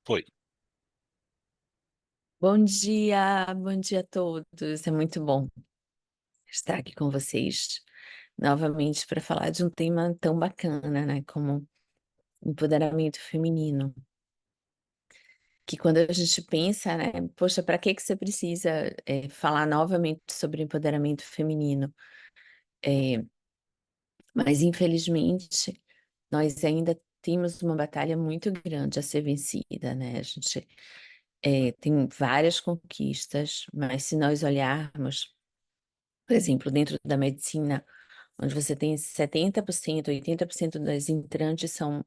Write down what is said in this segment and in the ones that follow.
Foi. Bom dia a todos. É muito bom estar aqui com vocês novamente para falar de um tema tão bacana, né, como empoderamento feminino. Que quando a gente pensa, né, poxa, para que você precisa falar novamente sobre empoderamento feminino? Eh, mas infelizmente nós ainda temos uma batalha muito grande a ser vencida, né? A gente tem várias conquistas, mas se nós olharmos, por exemplo, dentro da medicina, onde você tem 70%, 80% das entrantes são,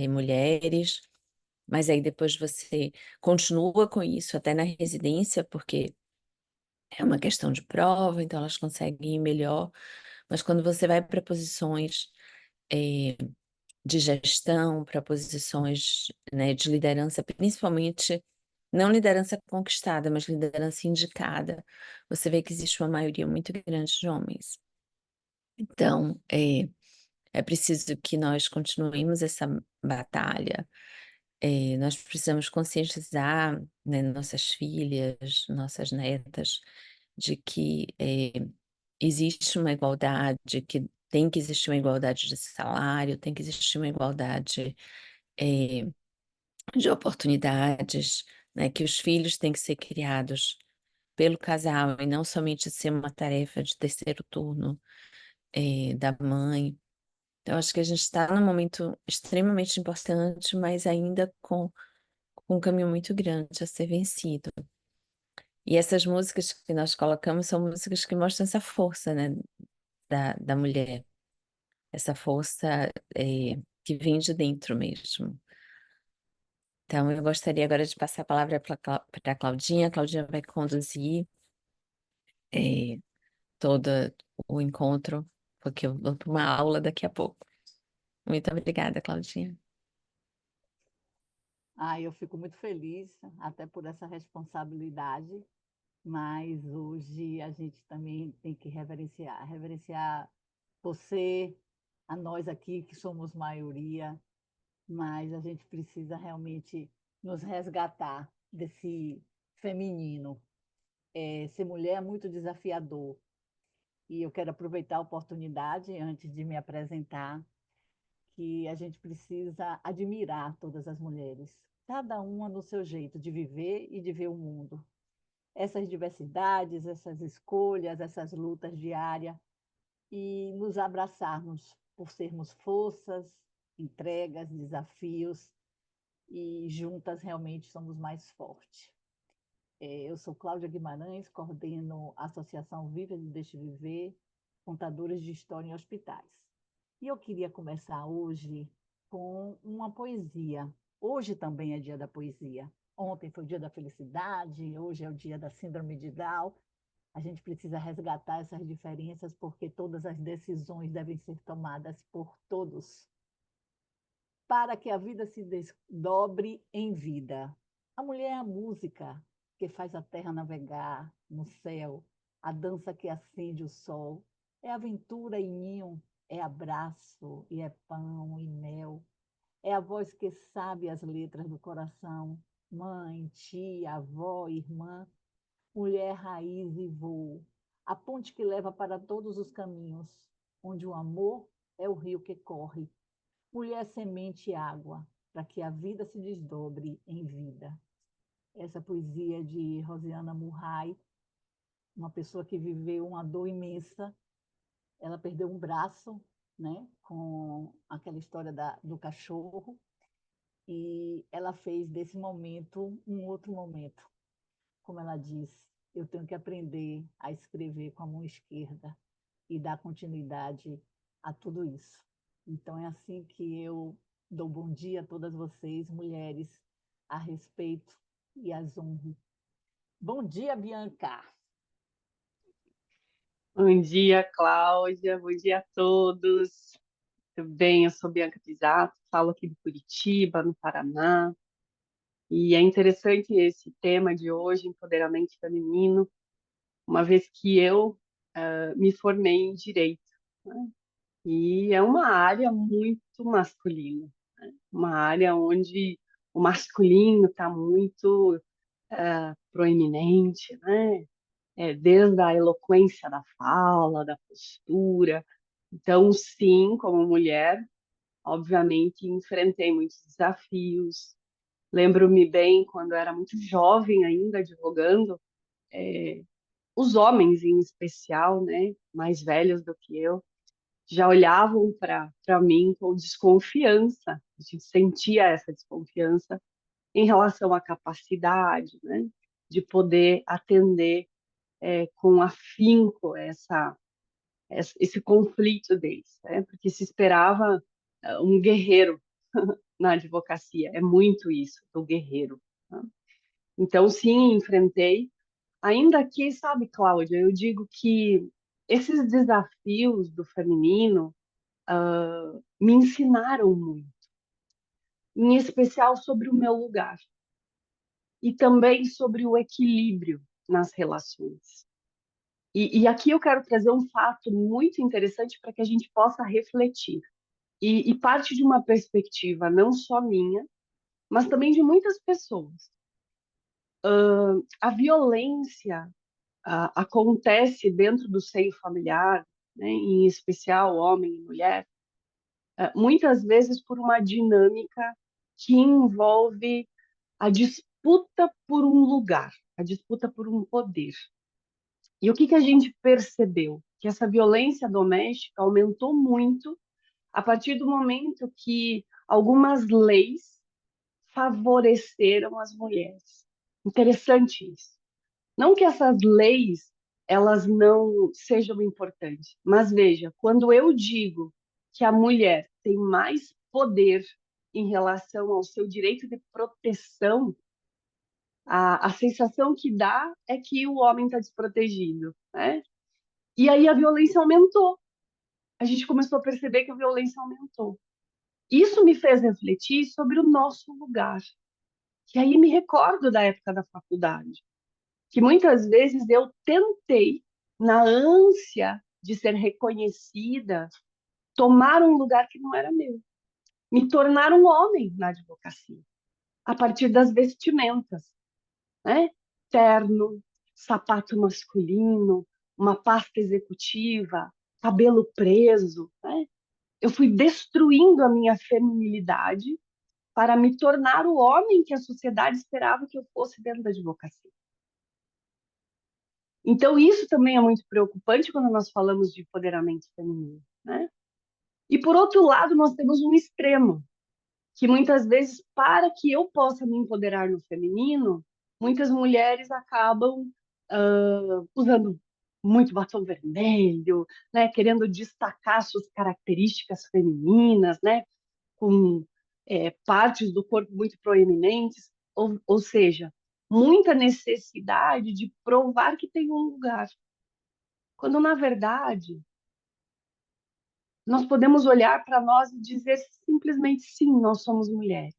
mulheres, mas aí depois você continua com isso até na residência, porque é uma questão de prova, então elas conseguem ir melhor, mas quando você vai para posições, eh, de gestão, para posições, né, de liderança, principalmente não liderança conquistada, mas liderança indicada, você vê que existe uma maioria muito grande de homens. Então, é preciso que nós continuemos essa batalha, nós precisamos conscientizar, né, nossas filhas, nossas netas, de que, existe uma igualdade, que tem que existir uma igualdade de salário, tem que existir uma igualdade, eh, de oportunidades, né, que os filhos têm que ser criados pelo casal e não somente ser uma tarefa de terceiro turno, da mãe. Então acho que a gente está num momento extremamente importante, mas ainda com um caminho muito grande a ser vencido. E essas músicas que nós colocamos são músicas que mostram essa força, né, da mulher, essa força, que vem de dentro mesmo. Então eu gostaria agora de passar a palavra para a Claudinha. A Claudinha vai conduzir, eh, todo o encontro, porque eu vou para uma aula daqui a pouco. Muito obrigada, Claudinha. Eu fico muito feliz, até por essa responsabilidade, mas hoje a gente também tem que reverenciar você, a nós aqui que somos maioria, mas a gente precisa realmente nos resgatar desse feminino. Ser mulher é muito desafiador e eu quero aproveitar a oportunidade, antes de me apresentar, que a gente precisa admirar todas as mulheres, cada uma no seu jeito de viver e de ver o mundo. Essas diversidades, essas escolhas, essas lutas diárias e nos abraçarmos por sermos forças, entregas, desafios e juntas realmente somos mais fortes. Eu sou Cláudia Guimarães, coordeno a Associação Viva de Deixe Viver, contadores de história em hospitais. E eu queria começar hoje com uma poesia. Hoje também é dia da poesia. Ontem foi o dia da felicidade, hoje é o dia da síndrome de Down. A gente precisa resgatar essas diferenças porque todas as decisões devem ser tomadas por todos para que a vida se desdobre em vida. A mulher é a música que faz a terra navegar no céu, a dança que acende o sol, é aventura e ninho, é abraço e é pão e mel, é a voz que sabe as letras do coração, mãe, tia, avó, irmã, mulher raiz e voo, a ponte que leva para todos os caminhos, onde o amor é o rio que corre. Mulher, semente e água, para que a vida se desdobre em vida. Essa poesia é de Rosiana Murray, uma pessoa que viveu uma dor imensa. Ela perdeu um braço, né, com aquela história do cachorro, e ela fez desse momento um outro momento. Como ela diz, eu tenho que aprender a escrever com a mão esquerda e dar continuidade a tudo isso. Então, é assim que eu dou bom dia a todas vocês, mulheres, a respeito e as honro. Bom dia, Bianca! Bom dia, Cláudia. Bom dia a todos. Tudo bem? Eu sou Bianca Pisato, falo aqui de Curitiba, no Paraná. E é interessante esse tema de hoje, empoderamento feminino, uma vez que eu me formei em Direito, né? E é uma área muito masculina, né? Uma área onde o masculino está muito proeminente, né? Desde a eloquência da fala, da postura. Então, sim, como mulher, obviamente, enfrentei muitos desafios. Lembro-me bem, quando eu era muito jovem ainda, advogando, os homens em especial, né, mais velhos do que eu, já olhavam para mim com desconfiança. A gente sentia essa desconfiança em relação à capacidade, né, de poder atender com afinco esse conflito deles, né, porque se esperava um guerreiro na advocacia, é muito isso, do guerreiro. Né? Então, sim, enfrentei. Ainda que, sabe, Cláudia, eu digo que esses desafios do feminino me ensinaram muito, em especial sobre o meu lugar e também sobre o equilíbrio nas relações. E aqui eu quero trazer um fato muito interessante para que a gente possa refletir. E parte de uma perspectiva não só minha, mas também de muitas pessoas. A violência acontece dentro do seio familiar, né, em especial homem e mulher, muitas vezes por uma dinâmica que envolve a disputa por um lugar, a disputa por um poder. E o que a gente percebeu? Que essa violência doméstica aumentou muito a partir do momento que algumas leis favoreceram as mulheres. Interessante isso. Não que essas leis elas não sejam importantes, mas veja, quando eu digo que a mulher tem mais poder em relação ao seu direito de proteção, a sensação que dá é que o homem está desprotegido, né? E aí a violência aumentou. A gente começou a perceber que a violência aumentou. Isso me fez refletir sobre o nosso lugar. Que aí me recordo da época da faculdade, que muitas vezes eu tentei, na ânsia de ser reconhecida, tomar um lugar que não era meu, me tornar um homem na advocacia, a partir das vestimentas, né? Terno, sapato masculino, uma pasta executiva, cabelo preso, né? Eu fui destruindo a minha feminilidade para me tornar o homem que a sociedade esperava que eu fosse dentro da advocacia. Então, isso também é muito preocupante quando nós falamos de empoderamento feminino, né? E, por outro lado, nós temos um extremo, que muitas vezes, para que eu possa me empoderar no feminino, muitas mulheres acabam usando muito batom vermelho, né? Querendo destacar suas características femininas, né? Com partes do corpo muito proeminentes, ou seja, muita necessidade de provar que tem um lugar. Quando, na verdade, nós podemos olhar para nós e dizer simplesmente sim, nós somos mulheres.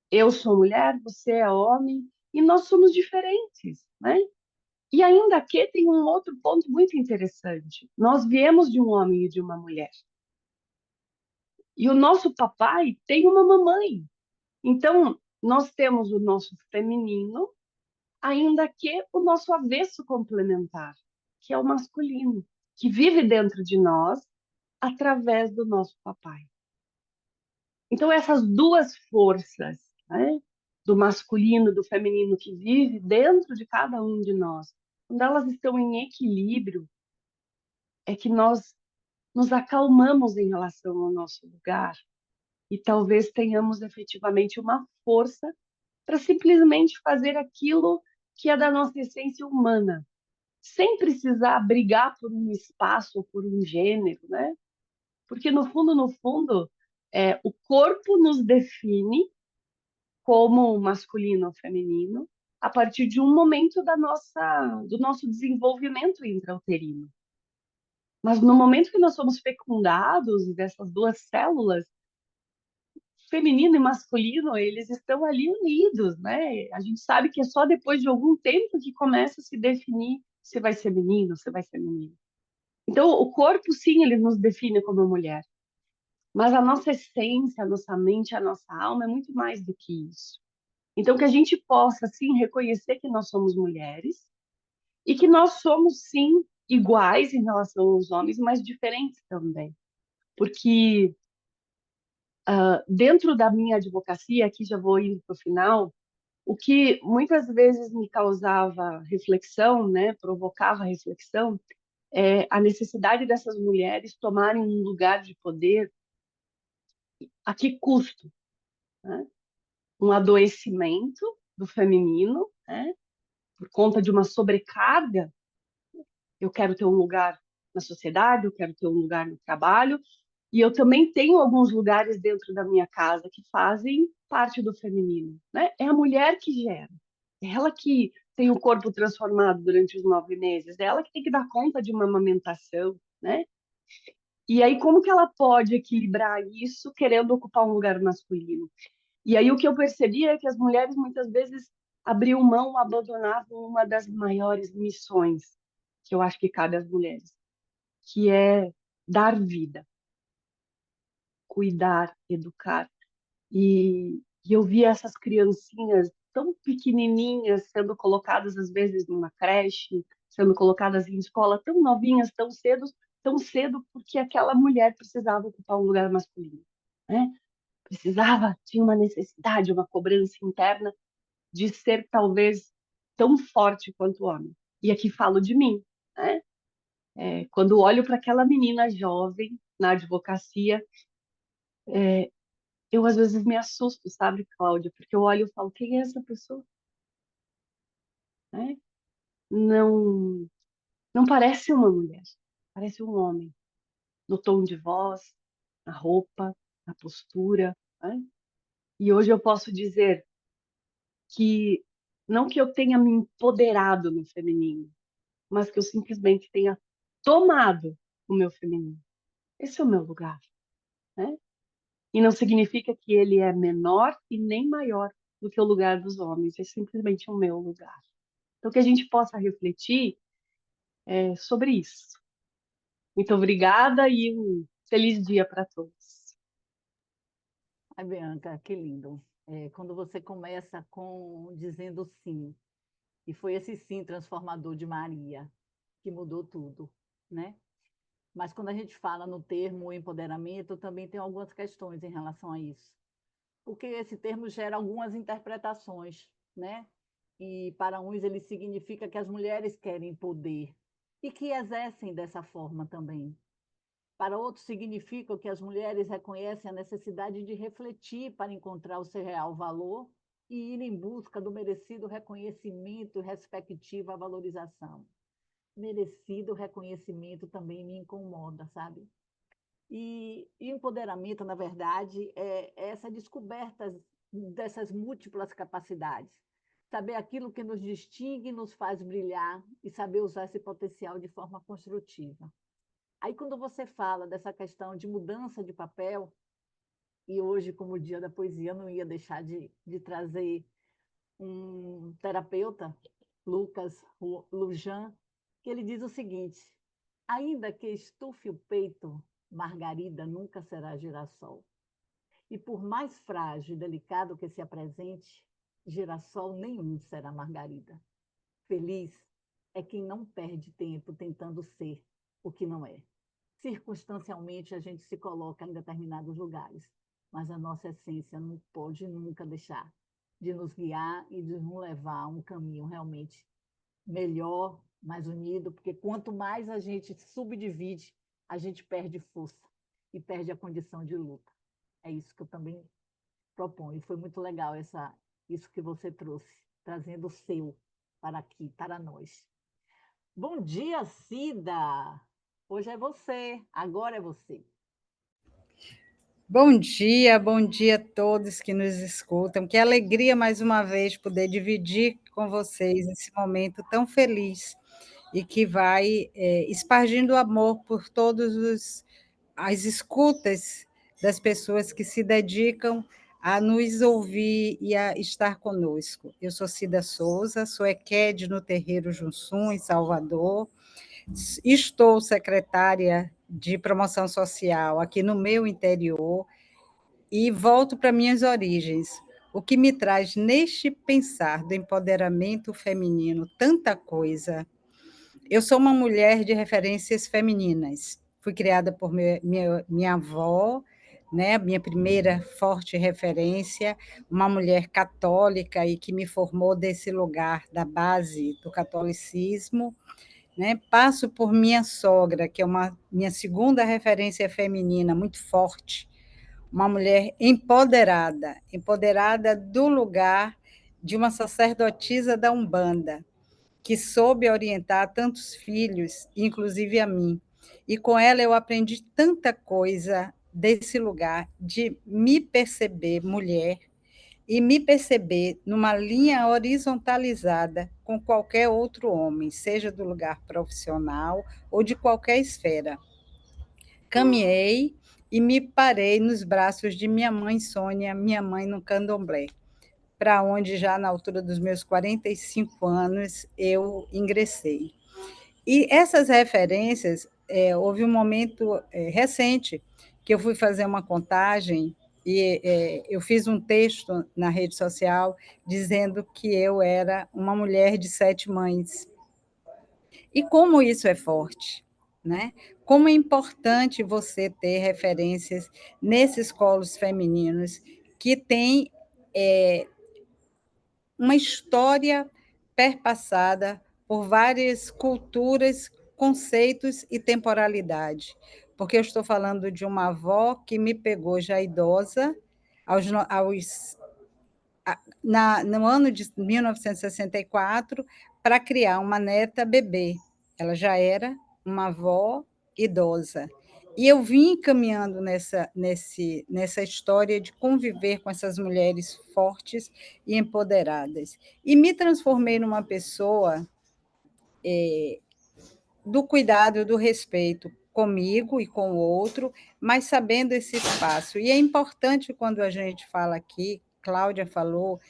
Eu sou mulher, você é homem, e nós somos diferentes, né? E ainda aqui tem um outro ponto muito interessante. Nós viemos de um homem e de uma mulher. E o nosso papai tem uma mamãe. Então, nós temos o nosso feminino, ainda que o nosso avesso complementar, que é o masculino, que vive dentro de nós através do nosso papai. Então, essas duas forças, né, do masculino, do feminino, que vive dentro de cada um de nós, quando elas estão em equilíbrio, é que nós nos acalmamos em relação ao nosso lugar e talvez tenhamos efetivamente uma força para simplesmente fazer aquilo que é da nossa essência humana, sem precisar brigar por um espaço ou por um gênero, né? Porque no fundo, o corpo nos define como masculino ou feminino a partir de um momento do nosso desenvolvimento intrauterino. Mas no momento que nós somos fecundados dessas duas células, feminino e masculino, eles estão ali unidos, né? A gente sabe que é só depois de algum tempo que começa a se definir se vai ser menino, se vai ser menino. Então, o corpo, sim, ele nos define como mulher. Mas a nossa essência, a nossa mente, a nossa alma é muito mais do que isso. Então, que a gente possa, sim, reconhecer que nós somos mulheres e que nós somos, sim, iguais em relação aos homens, mas diferentes também. Porque dentro da minha advocacia, aqui já vou indo para o final, o que muitas vezes me causava reflexão, né, provocava reflexão, é a necessidade dessas mulheres tomarem um lugar de poder a que custo, né? Um adoecimento do feminino, né? Por conta de uma sobrecarga. Eu quero ter um lugar na sociedade, eu quero ter um lugar no trabalho, e eu também tenho alguns lugares dentro da minha casa que fazem parte do feminino, né? É a mulher que gera, é ela que tem o corpo transformado durante os 9 meses, é ela que tem que dar conta de uma amamentação, né? E aí, como que ela pode equilibrar isso querendo ocupar um lugar masculino? E aí, o que eu percebi é que as mulheres muitas vezes abriam mão, abandonavam uma das maiores missões que eu acho que cabe às mulheres, que é dar vida, cuidar, educar. E eu via essas criancinhas tão pequenininhas sendo colocadas, às vezes, numa creche, sendo colocadas em escola tão novinhas, tão cedo, porque aquela mulher precisava ocupar um lugar masculino, né? Precisava, tinha uma necessidade, uma cobrança interna de ser, talvez, tão forte quanto o homem. E aqui falo de mim, né? Quando olho para aquela menina jovem na advocacia, eu às vezes me assusto, sabe, Cláudia? Porque eu olho e falo, quem é essa pessoa? Né? Não, não parece uma mulher, parece um homem, no tom de voz, na roupa, na postura, né? E hoje eu posso dizer que não que eu tenha me empoderado no feminino, mas que eu simplesmente tenha tomado o meu feminino. Esse é o meu lugar, né? E não significa que ele é menor e nem maior do que o lugar dos homens, é simplesmente o meu lugar. Então, que a gente possa refletir sobre isso. Muito obrigada e um feliz dia para todos. Ai, Bianca, que lindo. Quando você começa com dizendo sim, e foi esse sim transformador de Maria que mudou tudo, né? Mas quando a gente fala no termo empoderamento, também tem algumas questões em relação a isso. Porque esse termo gera algumas interpretações, né? E para uns ele significa que as mulheres querem poder e que exercem dessa forma também. Para outros significa que as mulheres reconhecem a necessidade de refletir para encontrar o seu real valor e ir em busca do merecido reconhecimento respectivo à valorização. Merecido reconhecimento também me incomoda, sabe? E empoderamento, na verdade, é essa descoberta dessas múltiplas capacidades. Saber aquilo que nos distingue, nos faz brilhar e saber usar esse potencial de forma construtiva. Aí, quando você fala dessa questão de mudança de papel, e hoje, como Dia da Poesia, eu não ia deixar de trazer um terapeuta, Lucas Lujan, que ele diz o seguinte: ainda que estufe o peito, Margarida nunca será girassol. E por mais frágil e delicado que se apresente, girassol nenhum será Margarida. Feliz é quem não perde tempo tentando ser o que não é. Circunstancialmente, a gente se coloca em determinados lugares, mas a nossa essência não pode nunca deixar de nos guiar e de nos levar a um caminho realmente melhor, mais unido, porque quanto mais a gente subdivide, a gente perde força e perde a condição de luta. É isso que eu também proponho. E foi muito legal isso que você trouxe, trazendo o seu para aqui, para nós. Bom dia, Cida! Hoje é você, agora é você. Bom dia a todos que nos escutam. Que alegria mais uma vez poder dividir com vocês esse momento tão feliz e que vai espargindo amor por todas as escutas das pessoas que se dedicam a nos ouvir e a estar conosco. Eu sou Cida Souza, sou EQUED no Terreiro Junsum, em Salvador. Estou secretária de promoção social aqui no meu interior e volto para minhas origens. O que me traz neste pensar do empoderamento feminino tanta coisa. Eu sou uma mulher de referências femininas. Fui criada por minha avó, né, minha primeira forte referência, uma mulher católica e que me formou desse lugar da base do catolicismo, né? Passo por minha sogra, que é minha segunda referência feminina muito forte, uma mulher empoderada, empoderada do lugar de uma sacerdotisa da Umbanda, que soube orientar tantos filhos, inclusive a mim. E com ela eu aprendi tanta coisa desse lugar de me perceber mulher e me perceber numa linha horizontalizada com qualquer outro homem, seja do lugar profissional ou de qualquer esfera. Caminhei e me parei nos braços de minha mãe Sônia, minha mãe no candomblé, para onde já na altura dos meus 45 anos eu ingressei. E essas referências, houve um momento recente que eu fui fazer uma contagem e eu fiz um texto na rede social dizendo que eu era uma mulher de 7 mães. E como isso é forte, né? Como é importante você ter referências nesses colos femininos que têm uma história perpassada por várias culturas, conceitos e temporalidade. Porque eu estou falando de uma avó que me pegou já idosa, no ano de 1964, para criar uma neta bebê. Ela já era uma avó idosa. E eu vim caminhando nessa história de conviver com essas mulheres fortes e empoderadas. E me transformei numa pessoa do cuidado, do respeito comigo e com o outro, mas sabendo esse espaço. E é importante quando a gente fala aqui, Cláudia falou,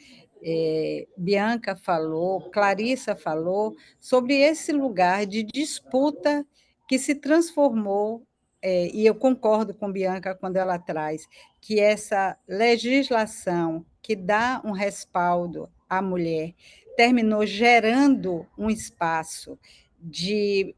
Bianca falou, Clarissa falou, sobre esse lugar de disputa que se transformou, e eu concordo com Bianca quando ela traz, que essa legislação que dá um respaldo à mulher terminou gerando um espaço de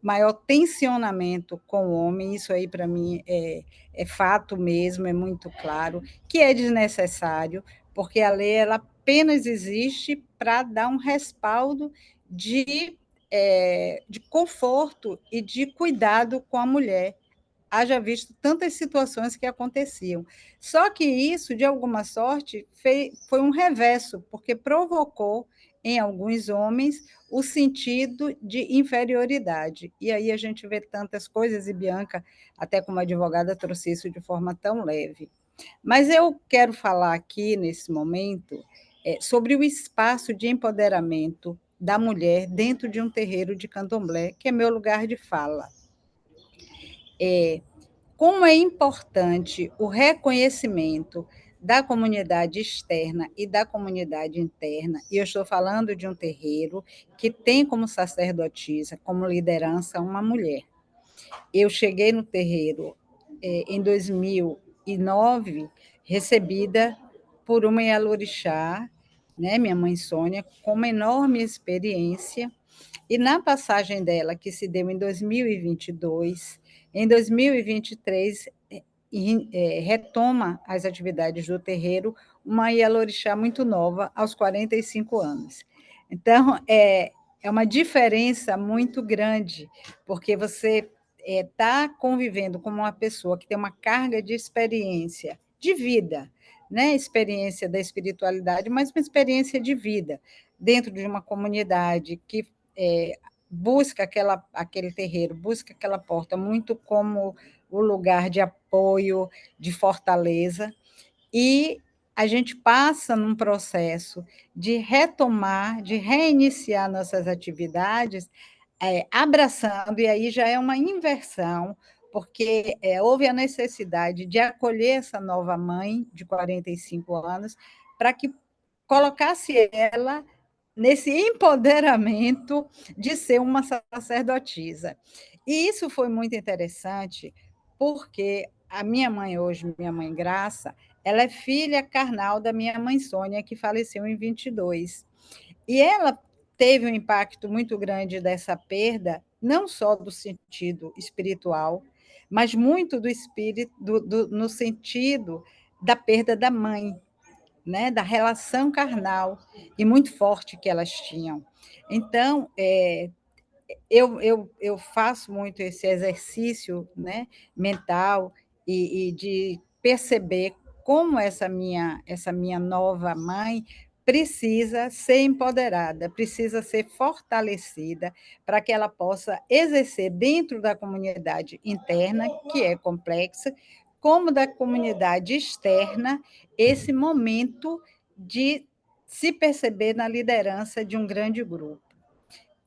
maior tensionamento com o homem, isso aí para mim é fato mesmo, é muito claro, que é desnecessário, porque a lei ela apenas existe para dar um respaldo de conforto e de cuidado com a mulher. Haja visto tantas situações que aconteciam. Só que isso, de alguma sorte, foi um reverso, porque provocou em alguns homens o sentido de inferioridade. E aí a gente vê tantas coisas, e Bianca, até como advogada, trouxe isso de forma tão leve. Mas eu quero falar aqui, nesse momento, sobre o espaço de empoderamento da mulher dentro de um terreiro de candomblé, que é meu lugar de fala. Como é importante o reconhecimento da comunidade externa e da comunidade interna, e eu estou falando de um terreiro que tem como sacerdotisa, como liderança, uma mulher. Eu cheguei no terreiro em 2009, recebida por uma Yalorixá, né, minha mãe Sônia, com uma enorme experiência, e na passagem dela, que se deu em 2022, em 2023, retoma as atividades do terreiro uma Yalorixá muito nova, aos 45 anos. Então, é uma diferença muito grande, porque você está convivendo com uma pessoa que tem uma carga de experiência de vida, né? Experiência da espiritualidade, mas uma experiência de vida, dentro de uma comunidade que busca aquele terreiro, busca aquela porta muito como o lugar de apoio, de fortaleza, e a gente passa num processo de retomar, de reiniciar nossas atividades, abraçando, e aí já é uma inversão, porque houve a necessidade de acolher essa nova mãe de 45 anos, para que colocasse ela nesse empoderamento de ser uma sacerdotisa. E isso foi muito interessante, porque a minha mãe hoje, minha mãe Graça, ela é filha carnal da minha mãe Sônia, que faleceu em 22. E ela teve um impacto muito grande dessa perda, não só do sentido espiritual, mas muito do espírito, no sentido da perda da mãe, né, da relação carnal e muito forte que elas tinham. Então, eu faço muito esse exercício, né, mental e de perceber como essa minha nova mãe precisa ser empoderada, precisa ser fortalecida para que ela possa exercer dentro da comunidade interna, que é complexa, como da comunidade externa, esse momento de se perceber na liderança de um grande grupo.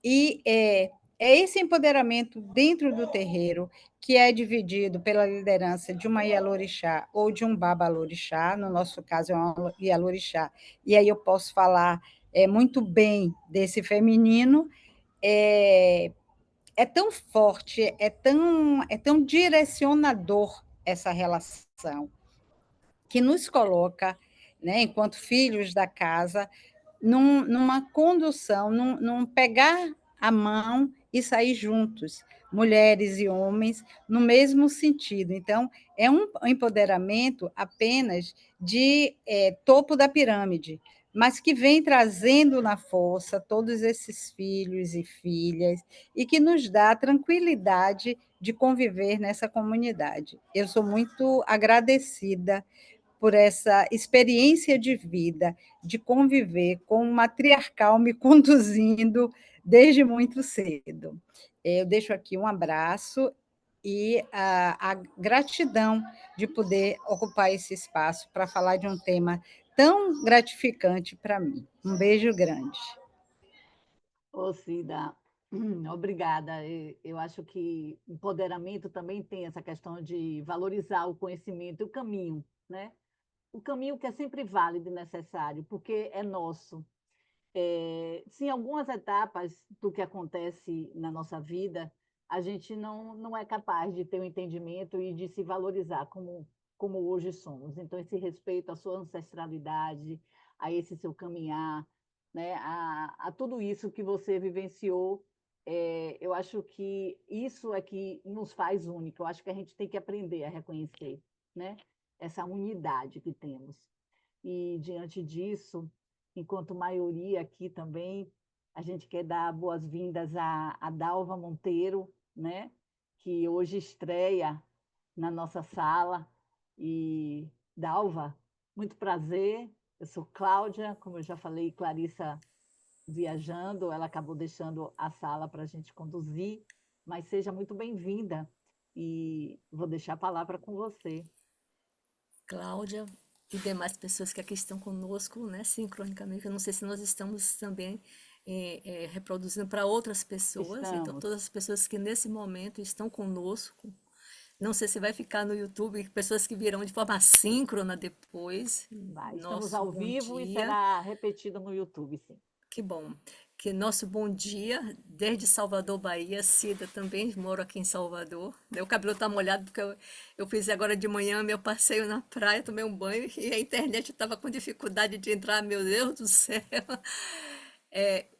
E é esse empoderamento dentro do terreiro, que é dividido pela liderança de uma Ialorixá ou de um Babalorixá, no nosso caso é uma Ialorixá, e aí eu posso falar muito bem desse feminino, é, é tão forte, é tão direcionador essa relação, que nos coloca, né, enquanto filhos da casa, numa condução, num pegar a mão e sair juntos, mulheres e homens, no mesmo sentido. Então, é um empoderamento apenas de topo da pirâmide, mas que vem trazendo na força todos esses filhos e filhas e que nos dá a tranquilidade de conviver nessa comunidade. Eu sou muito agradecida por essa experiência de vida, de conviver com um matriarcal me conduzindo desde muito cedo. Eu deixo aqui um abraço e a gratidão de poder ocupar esse espaço para falar de um tema tão gratificante para mim. Um beijo grande. Ô, Cida, obrigada. Eu acho que empoderamento também tem essa questão de valorizar o conhecimento e o caminho, né? O caminho que é sempre válido e necessário, porque é nosso. Se em algumas etapas do que acontece na nossa vida, a gente não é capaz de ter um entendimento e de se valorizar como hoje somos. Então, esse respeito à sua ancestralidade, a esse seu caminhar, né, a tudo isso que você vivenciou, eu acho que isso é que nos faz único. Eu acho que a gente tem que aprender a reconhecer, né, essa unidade que temos. E, diante disso, enquanto maioria aqui também, a gente quer dar boas-vindas a Dalva Monteiro, né? Que hoje estreia na nossa sala. E, Dalva, muito prazer. Eu sou Cláudia, como eu já falei, Clarissa viajando, ela acabou deixando a sala para a gente conduzir, mas seja muito bem-vinda e vou deixar a palavra com você. Cláudia e demais pessoas que aqui estão conosco, né, sincronicamente. Eu não sei se nós estamos também reproduzindo para outras pessoas. Então, Estamos. todas as pessoas que nesse momento estão conosco, não sei se vai ficar no YouTube, pessoas que virão de forma síncrona depois. Estamos Nosso ao bom vivo e dia. será repetido no YouTube, sim. Que bom. Que nosso bom dia, desde Salvador, Bahia. Cida também, moro aqui em Salvador. Meu cabelo tá molhado porque eu fiz agora de manhã meu passeio na praia, tomei um banho e a internet estava com dificuldade de entrar, meu Deus do céu.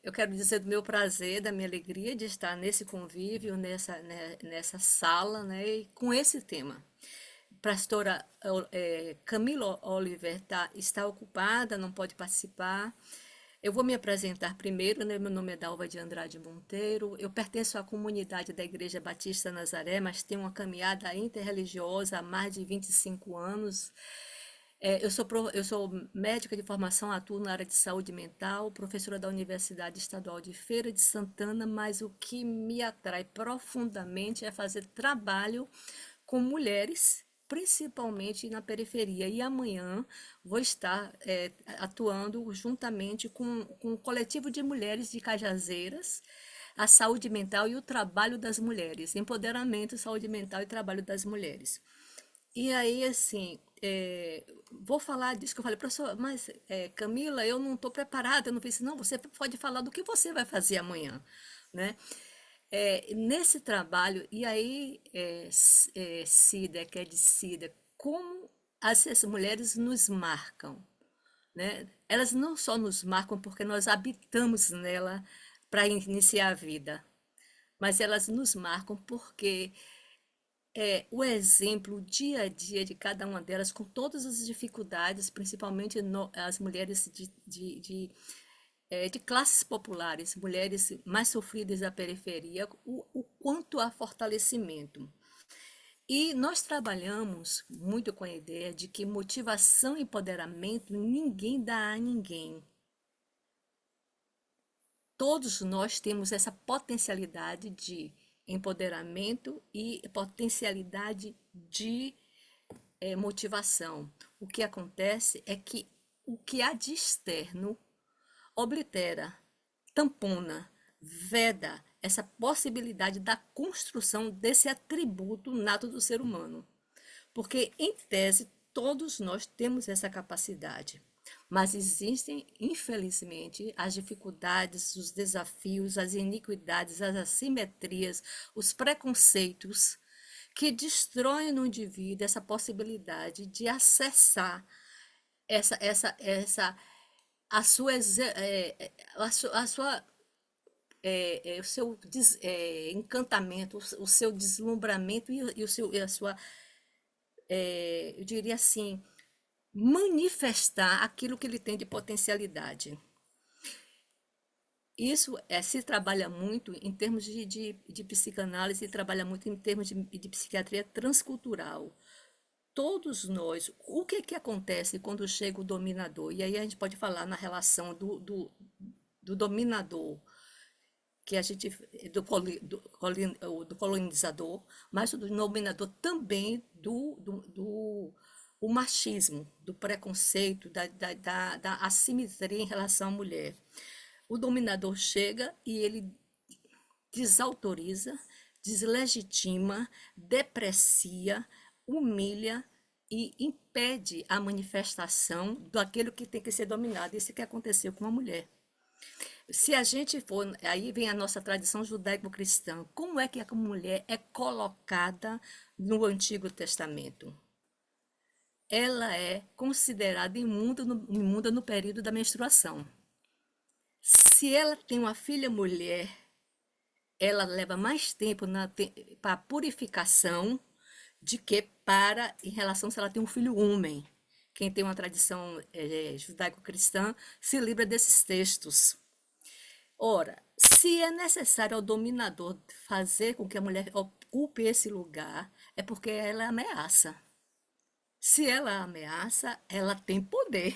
Eu quero dizer do meu prazer, da minha alegria de estar nesse convívio, nessa sala, né, e com esse tema. Pastora Camila Oliver está ocupada, não pode participar. Eu vou me apresentar primeiro, né? Meu nome é Dalva de Andrade Monteiro. Eu pertenço à comunidade da Igreja Batista Nazaré, mas tenho uma caminhada interreligiosa há mais de 25 anos. Eu sou médica de formação, atuo na área de saúde mental, professora da Universidade Estadual de Feira de Santana, mas o que me atrai profundamente é fazer trabalho com mulheres, principalmente na periferia. E amanhã vou estar atuando juntamente com um coletivo de mulheres de Cajazeiras, a saúde mental e o trabalho das mulheres, empoderamento, saúde mental e trabalho das mulheres. E aí, assim, vou falar disso que eu falei, professor, mas Camila, eu não estou preparada, eu não fiz. Não, você pode falar do que você vai fazer amanhã, né? Nesse trabalho, e aí, Cida, que é de Cida, como essas mulheres nos marcam, né? Elas não só nos marcam porque nós habitamos nela para iniciar a vida, mas elas nos marcam porque o exemplo, o dia a dia de cada uma delas, com todas as dificuldades, principalmente as mulheres de classes populares, mulheres mais sofridas da periferia, o quanto há fortalecimento. E nós trabalhamos muito com a ideia de que motivação e empoderamento ninguém dá a ninguém. Todos nós temos essa potencialidade de empoderamento e potencialidade de motivação. O que acontece é que o que há de externo oblitera, tampona, veda essa possibilidade da construção desse atributo nato do ser humano. Porque, em tese, todos nós temos essa capacidade. Mas existem, infelizmente, as dificuldades, os desafios, as iniquidades, as assimetrias, os preconceitos que destroem no indivíduo essa possibilidade de acessar a sua, o seu encantamento, o seu deslumbramento e a sua, eu diria assim, manifestar aquilo que ele tem de potencialidade. Isso se trabalha muito em termos de psicanálise, trabalha muito em termos de psiquiatria transcultural. Todos nós, o que acontece quando chega o dominador? E aí a gente pode falar na relação do dominador, que a gente, do colonizador, mas do dominador também o machismo, do preconceito, da assimetria em relação à mulher. O dominador chega e ele desautoriza, deslegitima, deprecia, humilha e impede a manifestação daquilo que tem que ser dominado. Isso que aconteceu com a mulher. Se a gente for, aí vem a nossa tradição judaico-cristã, como é que a mulher é colocada no Antigo Testamento? Ela é considerada imunda no período da menstruação. Se ela tem uma filha mulher, ela leva mais tempo para a purificação de que em relação se ela tem um filho homem. Quem tem uma tradição judaico-cristã se livra desses textos. Ora, se é necessário ao dominador fazer com que a mulher ocupe esse lugar, é porque ela ameaça. Se ela ameaça, ela tem poder.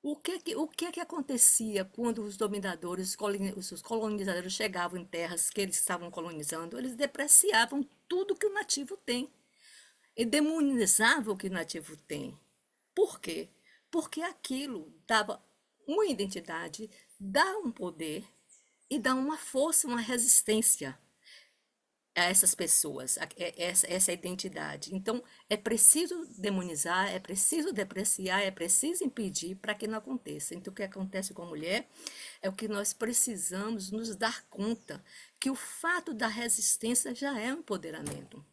O que acontecia quando os dominadores, os colonizadores chegavam em terras que eles estavam colonizando? Eles depreciavam tudo que o nativo tem e demonizavam o que o nativo tem. Por quê? Porque aquilo dava uma identidade, dá um poder e dá uma força, uma resistência a essas pessoas, essa identidade. Então, é preciso demonizar, é preciso depreciar, é preciso impedir para que não aconteça. Então, o que acontece com a mulher é o que nós precisamos nos dar conta, que o fato da resistência já é um empoderamento.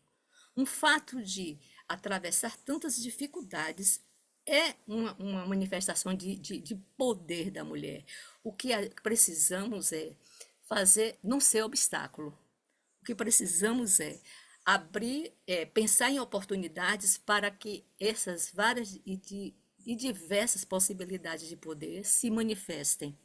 Um fato de atravessar tantas dificuldades é uma manifestação de poder da mulher. O que precisamos é fazer, não ser obstáculo. O que precisamos é abrir, pensar em oportunidades para que essas várias e diversas possibilidades de poder se manifestem.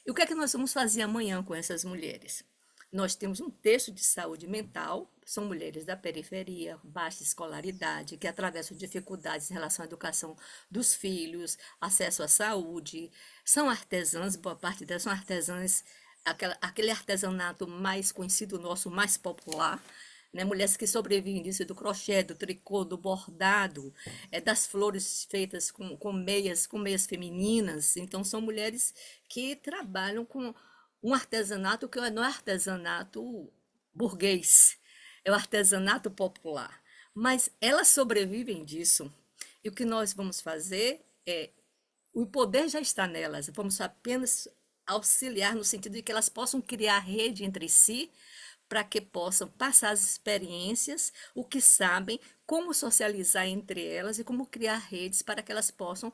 E o que é que nós vamos fazer amanhã com essas mulheres? Nós temos um texto de saúde mental, são mulheres da periferia, baixa escolaridade, que atravessam dificuldades em relação à educação dos filhos, acesso à saúde, são artesãs, boa parte delas são artesãs, aquele artesanato mais conhecido nosso, mais popular, né? Mulheres que sobrevivem disso, do crochê, do tricô, do bordado, das flores feitas com meias femininas. Então, são mulheres que trabalham com um artesanato que não é artesanato burguês, é o artesanato popular. Mas elas sobrevivem disso. E o que nós vamos fazer é, o poder já está nelas, vamos apenas auxiliar no sentido de que elas possam criar rede entre si, para que possam passar as experiências, o que sabem, como socializar entre elas e como criar redes para que elas possam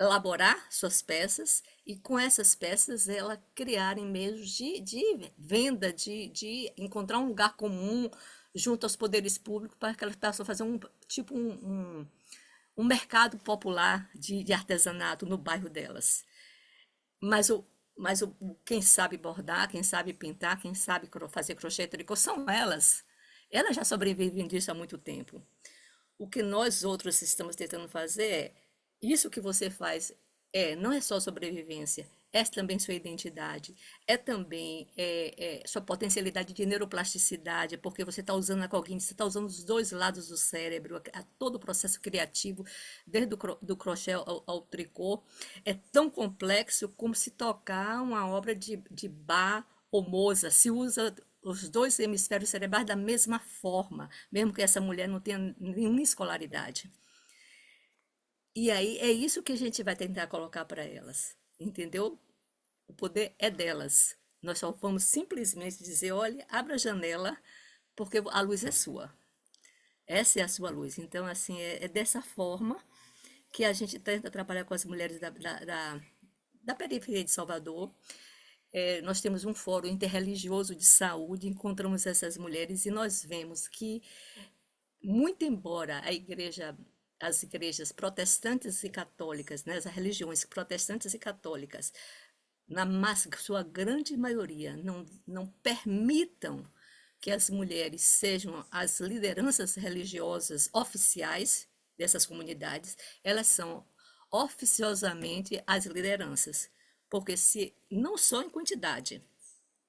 elaborar suas peças e com essas peças ela criarem meios de venda, de encontrar um lugar comum junto aos poderes públicos para que elas possam fazer um mercado popular de artesanato no bairro delas. Mas, quem sabe bordar, quem sabe pintar, quem sabe fazer crochê, tricô, são elas. Elas já sobrevivem disso há muito tempo. O que nós outros estamos tentando fazer é isso que você faz não é só sobrevivência, é também sua identidade, é também sua potencialidade de neuroplasticidade, porque você está usando a cognição, você está usando os dois lados do cérebro, todo o processo criativo, desde do crochê ao tricô, é tão complexo como se tocar uma obra de Bach ou Mozart, se usa os dois hemisférios cerebrais da mesma forma, mesmo que essa mulher não tenha nenhuma escolaridade. E aí é isso que a gente vai tentar colocar para elas, entendeu? O poder é delas. Nós só vamos simplesmente dizer, olha, abra a janela, porque a luz é sua. Essa é a sua luz. Então, assim, é dessa forma que a gente tenta trabalhar com as mulheres da periferia de Salvador. Nós temos um fórum interreligioso de saúde, encontramos essas mulheres e nós vemos que, muito embora as igrejas protestantes e católicas, né, as religiões protestantes e católicas, sua grande maioria, não permitam que as mulheres sejam as lideranças religiosas oficiais dessas comunidades, elas são oficiosamente as lideranças, porque se não só em quantidade,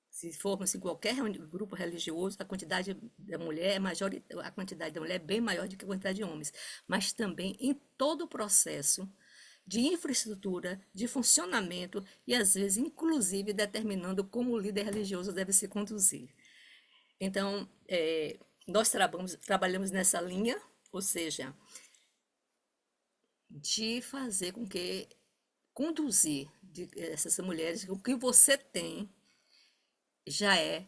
se formos em qualquer grupo religioso, a quantidade da mulher é a quantidade da mulher é bem maior do que a quantidade de homens, mas também em todo o processo de infraestrutura, de funcionamento e às vezes inclusive determinando como o líder religioso deve se conduzir. Então, nós trabalhamos nessa linha, ou seja, de fazer com que conduzir essas mulheres, o que você tem já é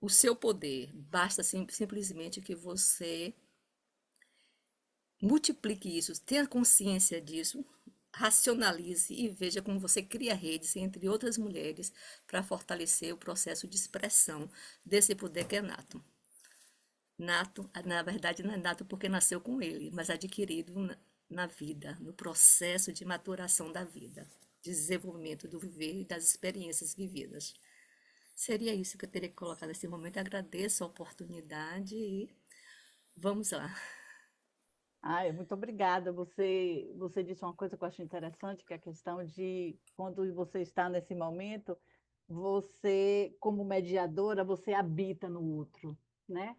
o seu poder. Basta simplesmente que você multiplique isso, tenha consciência disso, racionalize e veja como você cria redes entre outras mulheres para fortalecer o processo de expressão desse poder que é nato. Nato, na verdade, não é nato porque nasceu com ele, mas adquirido na vida, no processo de maturação da vida, de desenvolvimento do viver e das experiências vividas. Seria isso que eu teria que colocar nesse momento. Agradeço a oportunidade e vamos lá. Ai, muito obrigada. Você disse uma coisa que eu acho interessante, que é a questão de quando você está nesse momento, você, como mediadora, você habita no outro, né?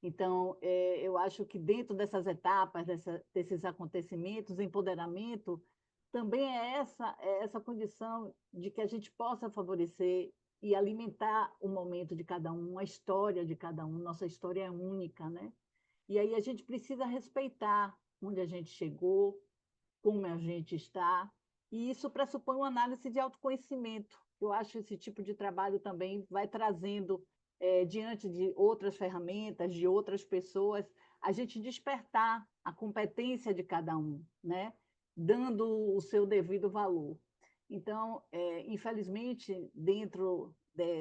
Então, eu acho que dentro dessas etapas, desses acontecimentos, empoderamento, também é essa condição de que a gente possa favorecer e alimentar o momento de cada um, a história de cada um. Nossa história é única, né? E aí a gente precisa respeitar onde a gente chegou, como a gente está, e isso pressupõe uma análise de autoconhecimento. Eu acho que esse tipo de trabalho também vai trazendo, diante de outras ferramentas, de outras pessoas, a gente despertar a competência de cada um, né? Dando o seu devido valor. Então, infelizmente, dentro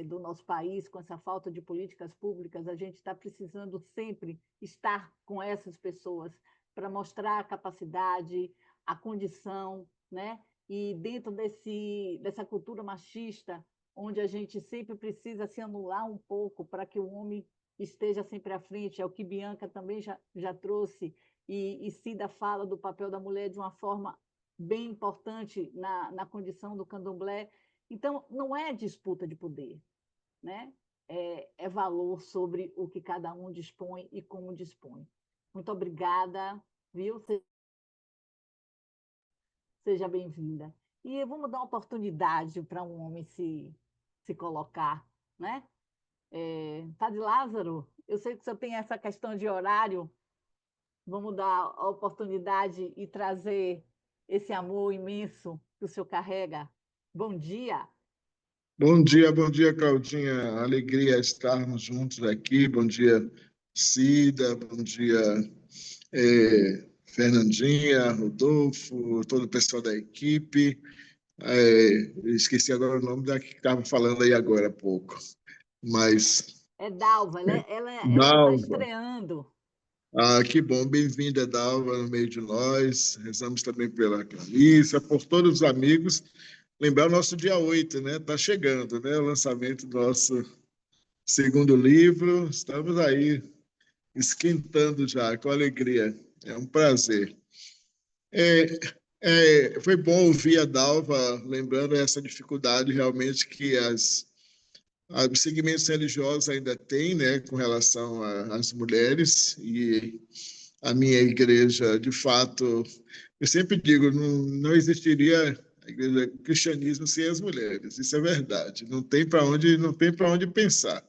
do nosso país, com essa falta de políticas públicas, a gente está precisando sempre estar com essas pessoas para mostrar a capacidade, a condição, né? E dentro dessa cultura machista, onde a gente sempre precisa se anular um pouco para que o homem esteja sempre à frente, é o que Bianca também já trouxe, e Cida fala do papel da mulher de uma forma bem importante na condição do candomblé. Então, não é disputa de poder, né? É valor sobre o que cada um dispõe e como dispõe. Muito obrigada, viu? Seja bem-vinda. E vamos dar uma oportunidade para um homem se colocar, né? Padre Lázaro, Eu sei que o senhor tem essa questão de horário, vamos dar a oportunidade e trazer esse amor imenso que o senhor carrega. Bom dia. Bom dia, Claudinha. Alegria estarmos juntos aqui. Bom dia, Cida. Bom dia, Fernandinha, Rodolfo, todo o pessoal da equipe. Eu esqueci agora o nome da que estava falando aí agora há pouco. Mas, É Dalva, ela está Dalva. estreando. Que bom. Bem-vinda, Dalva, no meio de nós. Rezamos também pela Clarissa, por todos os amigos. Lembrar o nosso dia 8, né? Está chegando, né? O lançamento do nosso segundo livro. Estamos aí esquentando já, com alegria. É um prazer. Foi bom ouvir a Dalva lembrando essa dificuldade realmente que os segmentos religiosos ainda têm, né, com relação às mulheres. E a minha igreja, de fato, eu sempre digo, não existiria a igreja, o cristianismo sem as mulheres. Isso é verdade. Não tem para onde pensar.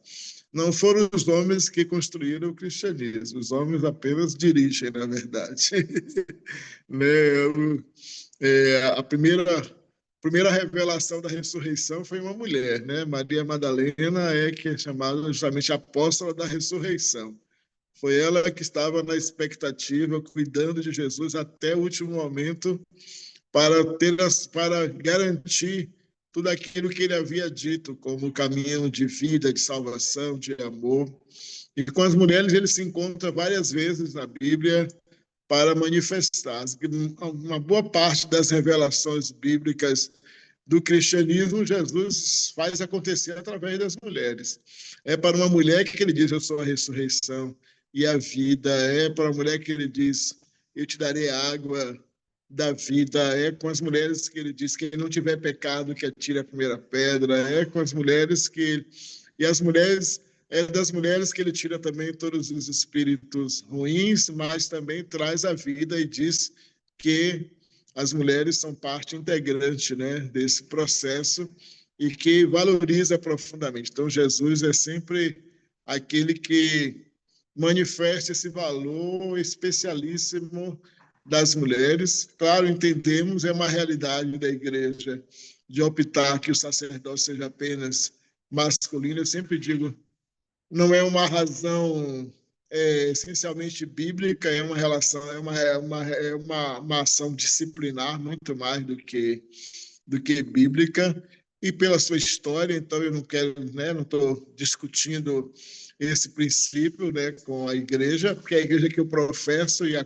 Não foram os homens que construíram o cristianismo, os homens apenas dirigem, na verdade. A primeira revelação da ressurreição foi uma mulher, né? Maria Madalena que é chamada justamente apóstola da ressurreição. Foi ela que estava na expectativa, cuidando de Jesus até o último momento, para garantir tudo aquilo que ele havia dito como caminho de vida, de salvação, de amor. E com as mulheres ele se encontra várias vezes na Bíblia para manifestar. Uma boa parte das revelações bíblicas do cristianismo, Jesus faz acontecer através das mulheres. É para uma mulher que ele diz, eu sou a ressurreição e a vida. É para uma mulher que ele diz, eu te darei água da vida. É com as mulheres que ele diz, quem não tiver pecado, que atire a primeira pedra. É com as mulheres que... E as mulheres... É das mulheres que ele tira também todos os espíritos ruins, mas também traz a vida e diz que as mulheres são parte integrante, né, desse processo e que valoriza profundamente. Então, Jesus é sempre aquele que manifesta esse valor especialíssimo das mulheres. Claro, entendemos, é uma realidade da igreja de optar que o sacerdócio seja apenas masculino. Eu sempre digo, não é uma razão essencialmente bíblica, é uma relação, uma ação disciplinar muito mais do que bíblica, e pela sua história. Então eu não quero, né, não estou discutindo esse princípio, né, com a igreja, porque é a igreja que eu professo e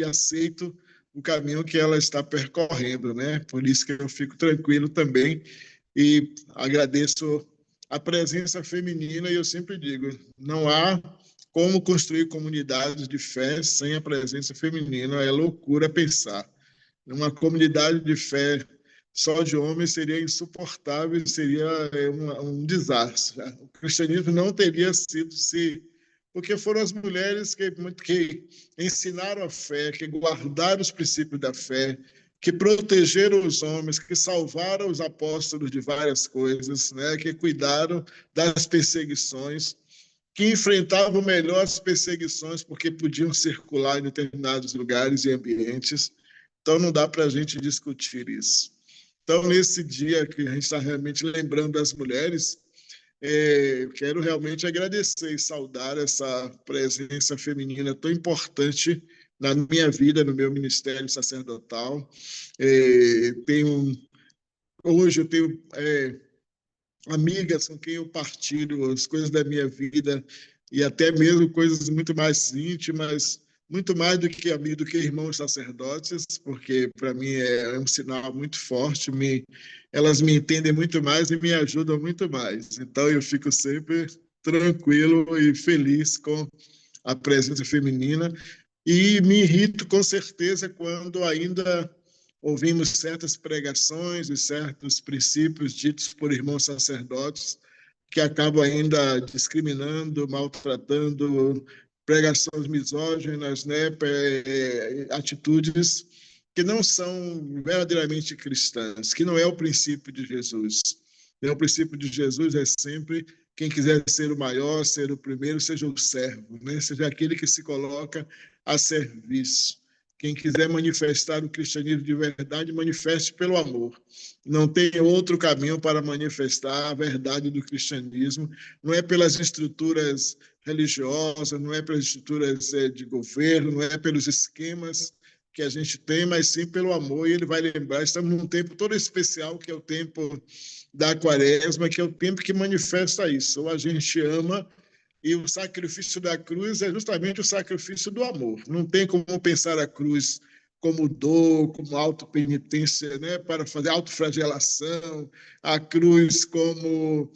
aceito o caminho que ela está percorrendo, né? Por isso que eu fico tranquilo também e agradeço a presença feminina. E eu sempre digo, não há como construir comunidades de fé sem a presença feminina. É loucura pensar. Uma comunidade de fé só de homens seria insuportável, seria um desastre. O cristianismo não teria sido porque foram as mulheres que ensinaram a fé, que guardaram os princípios da fé, que protegeram os homens, que salvaram os apóstolos de várias coisas, né? Que cuidaram das perseguições, que enfrentavam melhor as perseguições porque podiam circular em determinados lugares e ambientes. Então, não dá para a gente discutir isso. Então, nesse dia que a gente está realmente lembrando das mulheres, quero realmente agradecer e saudar essa presença feminina tão importante na minha vida, no meu ministério sacerdotal. Hoje eu tenho amigas com quem eu partilho as coisas da minha vida e até mesmo coisas muito mais íntimas, muito mais do que irmãos sacerdotes, porque para mim é um sinal muito forte. Elas me entendem muito mais e me ajudam muito mais. Então eu fico sempre tranquilo e feliz com a presença feminina. E me irrito com certeza quando ainda ouvimos certas pregações e certos princípios ditos por irmãos sacerdotes que acabam ainda discriminando, maltratando, pregações misóginas, né, atitudes que não são verdadeiramente cristãs, que não é o princípio de Jesus. O princípio de Jesus é sempre Quem quiser ser o maior, ser o primeiro, seja o servo, né? Seja aquele que se coloca a serviço. Quem quiser manifestar o cristianismo de verdade, manifeste pelo amor. Não tem outro caminho para manifestar a verdade do cristianismo. Não é pelas estruturas religiosas, não é pelas estruturas de governo, não é pelos esquemas que a gente tem, mas sim pelo amor. E ele vai lembrar, estamos num tempo todo especial, que é o tempo da Quaresma, que é o tempo que manifesta isso. Ou a gente ama, e o sacrifício da cruz é justamente o sacrifício do amor. Não tem como pensar a cruz como dor, como autopenitência, né, para fazer autoflagelação, a cruz como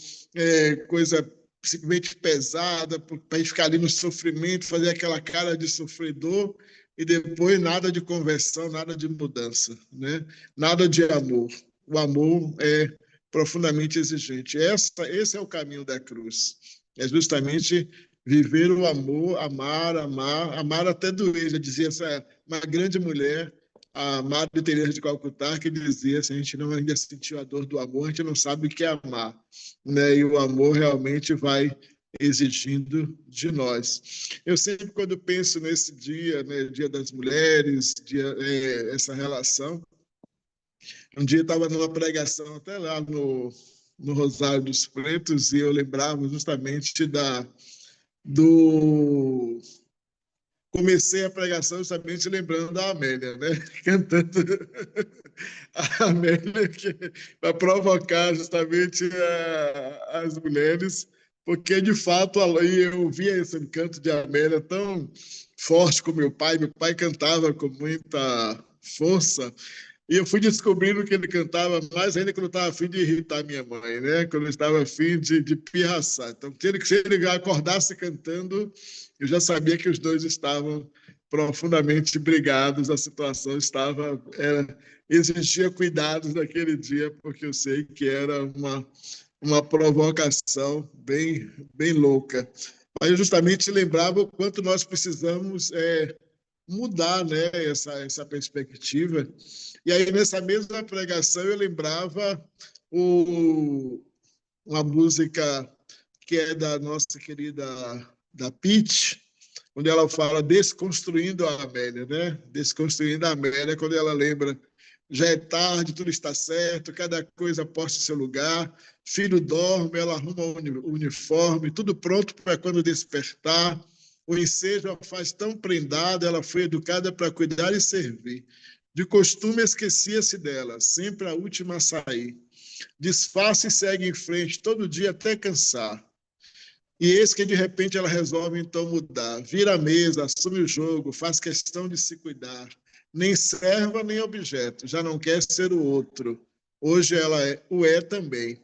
coisa simplesmente pesada, para ficar ali no sofrimento, fazer aquela cara de sofredor, e depois nada de conversão, nada de mudança, né? Nada de amor. O amor é profundamente exigente. Esse é o caminho da cruz. É justamente viver o amor, amar até doer. Já dizia uma grande mulher, a Madre Teresa de Calcutá, que dizia: se a gente não ainda sentiu a dor do amor, a gente não sabe o que é amar, né? E o amor realmente vai exigindo de nós. Eu sempre, quando penso nesse dia, né, Dia das Mulheres, essa relação, um dia eu estava numa pregação até lá no Rosário dos Pretos, e eu lembrava justamente do... Comecei a pregação justamente lembrando da Amélia, né? Cantando a Amélia, para provocar justamente as mulheres, porque, de fato, eu via esse canto de Amélia tão forte com meu pai. Meu pai cantava com muita força, e eu fui descobrindo que ele cantava mais ainda quando eu estava a fim de irritar minha mãe, né? Quando eu estava a fim de pirraçar. Então, se ele acordasse cantando, eu já sabia que os dois estavam profundamente brigados, a situação exigia cuidados naquele dia, porque eu sei que era uma provocação bem, bem louca. Mas eu justamente lembrava o quanto nós precisamos mudar, né, essa perspectiva. E aí, nessa mesma pregação, eu lembrava uma música que é da nossa querida da Pitty, onde ela fala desconstruindo a Amélia, né? Desconstruindo a Amélia, quando ela lembra: já é tarde, tudo está certo, cada coisa posta em seu lugar, filho dorme, ela arruma o uniforme, tudo pronto para quando despertar. O ensejo a faz tão prendada, ela foi educada para cuidar e servir. De costume esquecia-se dela, sempre a última a sair. Disfarça e segue em frente, todo dia até cansar. E eis que, de repente, ela resolve, então, mudar. Vira a mesa, assume o jogo, faz questão de se cuidar. Nem serva, nem objeto, já não quer ser o outro. Hoje ela o é também.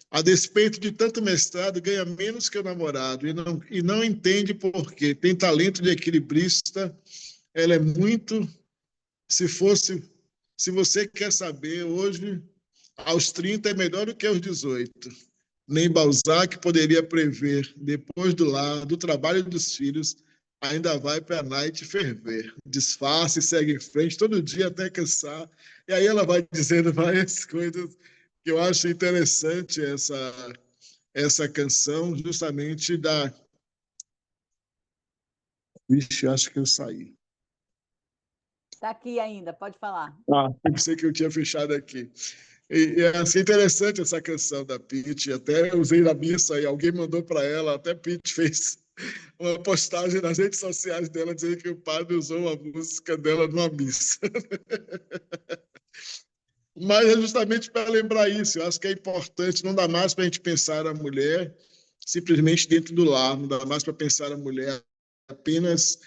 A despeito de tanto mestrado, ganha menos que o namorado e não entende por quê. Tem talento de equilibrista, ela é muito... Se você quer saber, hoje, aos 30 é melhor do que aos 18. Nem Balzac poderia prever, depois do trabalho dos filhos, ainda vai para a night ferver. Disfarce, segue em frente, todo dia até cansar. E aí ela vai dizendo várias coisas que eu acho interessante, essa canção, justamente da... Vixe, acho que eu saí. Está aqui ainda, pode falar. Pensei que eu tinha fechado aqui. E é assim, interessante essa canção da Pitty. Até usei na missa e alguém mandou para ela, até Pitty fez uma postagem nas redes sociais dela dizendo que o padre usou a música dela numa missa. Mas é justamente para lembrar isso. Eu acho que é importante, não dá mais para a gente pensar a mulher simplesmente dentro do lar, não dá mais para pensar a mulher apenas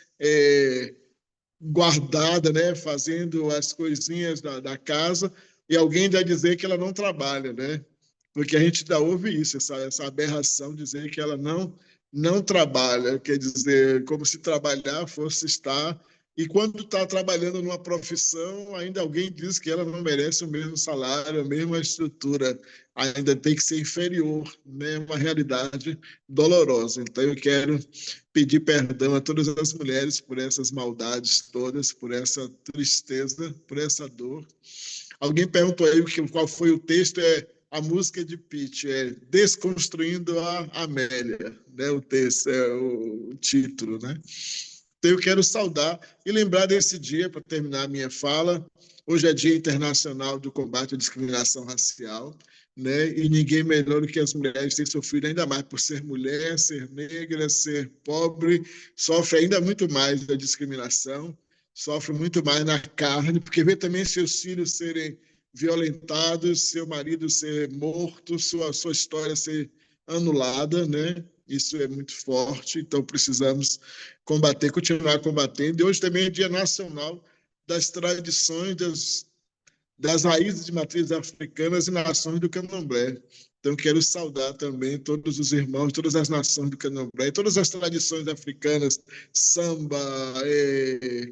guardada, né, fazendo as coisinhas da casa, e alguém vai dizer que ela não trabalha, né? Porque a gente ainda ouve isso, essa aberração, dizer que ela não trabalha, quer dizer, como se trabalhar fosse estar... E quando está trabalhando numa profissão, ainda alguém diz que ela não merece o mesmo salário, a mesma estrutura, ainda tem que ser inferior, né? Uma realidade dolorosa. Então, eu quero pedir perdão a todas as mulheres por essas maldades todas, por essa tristeza, por essa dor. Alguém perguntou aí qual foi o texto, a música de Pitty, é Desconstruindo a Amélia, né? O texto, o título, né? Então, eu quero saudar e lembrar desse dia, para terminar a minha fala. Hoje é Dia Internacional do Combate à Discriminação Racial, né? E ninguém melhor do que as mulheres têm sofrido ainda mais por ser mulher, ser negra, ser pobre, sofre ainda muito mais da discriminação, sofre muito mais na carne, porque vê também seus filhos serem violentados, seu marido ser morto, sua história ser anulada, né? Isso é muito forte, então precisamos combater, continuar combatendo. E hoje também é Dia Nacional das Tradições das raízes de matrizes africanas e nações do candomblé. Então, quero saudar também todos os irmãos, todas as nações do candomblé, todas as tradições africanas, samba,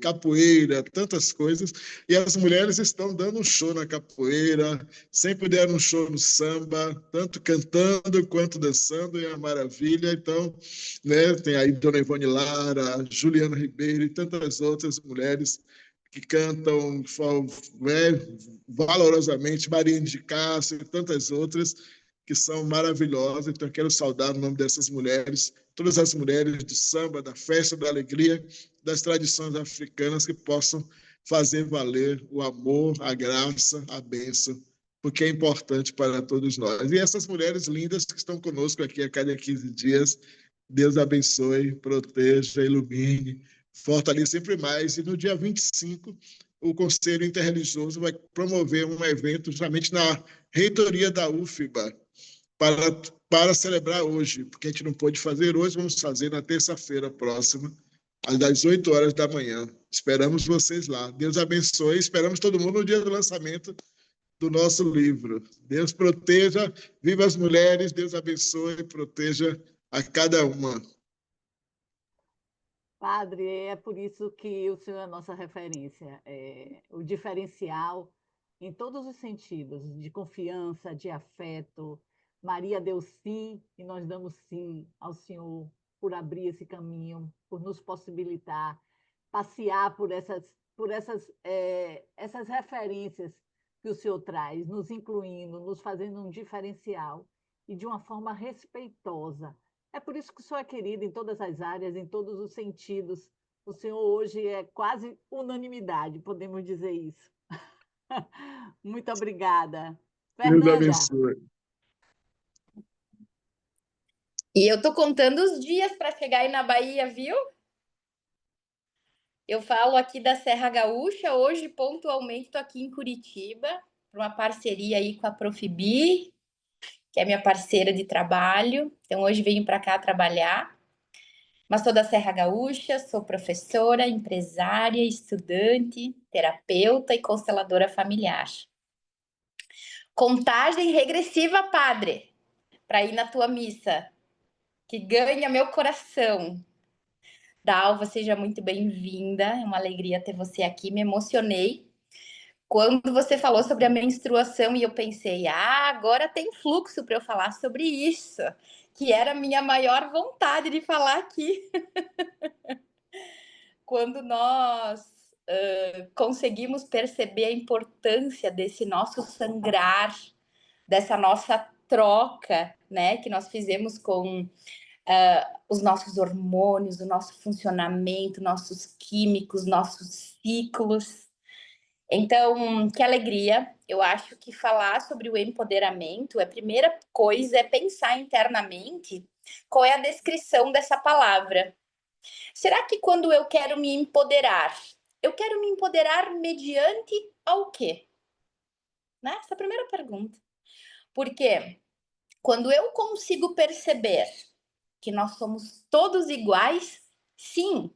capoeira, tantas coisas. E as mulheres estão dando um show na capoeira, sempre deram um show no samba, tanto cantando quanto dançando, é uma maravilha. Então, né, tem aí Dona Ivone Lara, Juliana Ribeiro e tantas outras mulheres que cantam valorosamente, Maria de Cássia e tantas outras que são maravilhosas. Então, eu quero saudar o nome dessas mulheres, todas as mulheres do samba, da festa, da alegria, das tradições africanas que possam fazer valer o amor, a graça, a bênção, porque é importante para todos nós. E essas mulheres lindas que estão conosco aqui a cada 15 dias, Deus abençoe, proteja, ilumine, fortaleça sempre mais. E no dia 25, o Conselho Interreligioso vai promover um evento justamente na reitoria da UFBA para celebrar hoje, porque a gente não pôde fazer hoje, vamos fazer na terça-feira próxima, às 8 horas da manhã. Esperamos vocês lá. Deus abençoe. Esperamos todo mundo no dia do lançamento do nosso livro. Deus proteja, viva as mulheres, Deus abençoe e proteja a cada uma. Padre, é por isso que o senhor é a nossa referência, o diferencial em todos os sentidos, de confiança, de afeto. Maria deu sim e nós damos sim ao senhor por abrir esse caminho, por nos possibilitar passear essas referências que o senhor traz, nos incluindo, nos fazendo um diferencial e de uma forma respeitosa. É por isso que o senhor é querido em todas as áreas, em todos os sentidos. O senhor hoje é quase unanimidade, podemos dizer isso. Muito obrigada. Deus Fernanda. abençoe. E eu tô contando os dias para chegar aí na Bahia, viu? Eu falo aqui da Serra Gaúcha, hoje pontualmente estou aqui em Curitiba, para uma parceria aí com a Profibi, que é minha parceira de trabalho. Então hoje venho para cá trabalhar. Mas sou da Serra Gaúcha, sou professora, empresária, estudante, terapeuta e consteladora familiar. Contagem regressiva, padre, para ir na tua missa, que ganha meu coração. Dalva, seja muito bem-vinda, é uma alegria ter você aqui, me emocionei quando você falou sobre a menstruação e eu pensei, agora tem fluxo para eu falar sobre isso, que era a minha maior vontade de falar aqui. Quando nós conseguimos perceber a importância desse nosso sangrar, dessa nossa troca, né, que nós fizemos com os nossos hormônios, o nosso funcionamento, nossos químicos, nossos ciclos. Então, que alegria. Eu acho que falar sobre o empoderamento, a primeira coisa é pensar internamente qual é a descrição dessa palavra. Será que quando eu quero me empoderar mediante ao quê? Né? Essa é a primeira pergunta. Porque quando eu consigo perceber que nós somos todos iguais, sim,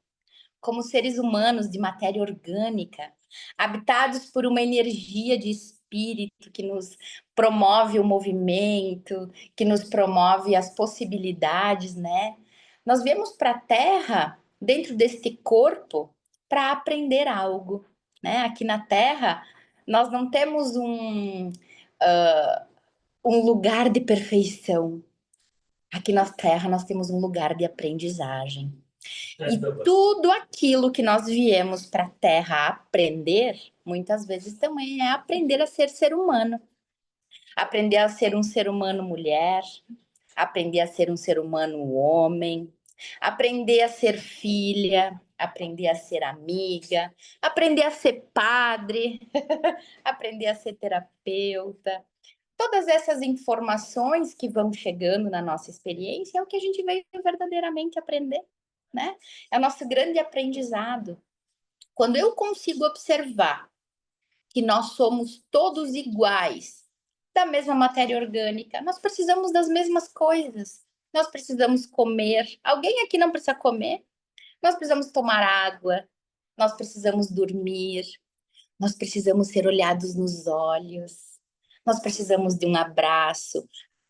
como seres humanos de matéria orgânica, habitados por uma energia de espírito que nos promove o movimento, que nos promove as possibilidades, né? Nós viemos para a Terra, dentro deste corpo, para aprender algo, né? Aqui na Terra, nós não temos um lugar de perfeição. Aqui na Terra, nós temos um lugar de aprendizagem. E tudo aquilo que nós viemos para a Terra aprender, muitas vezes também é aprender a ser humano. aprender a ser um ser humano mulher, aprender a ser um ser humano homem, aprender a ser filha, aprender a ser amiga, aprender a ser padre, aprender a ser terapeuta. Todas essas informações que vão chegando na nossa experiência é o que a gente veio verdadeiramente aprender, né? É o nosso grande aprendizado. Quando eu consigo observar que nós somos todos iguais, da mesma matéria orgânica, nós precisamos das mesmas coisas. Nós precisamos comer. Alguém aqui não precisa comer? Nós precisamos tomar água. Nós precisamos dormir. Nós precisamos ser olhados nos olhos. Nós precisamos de um abraço.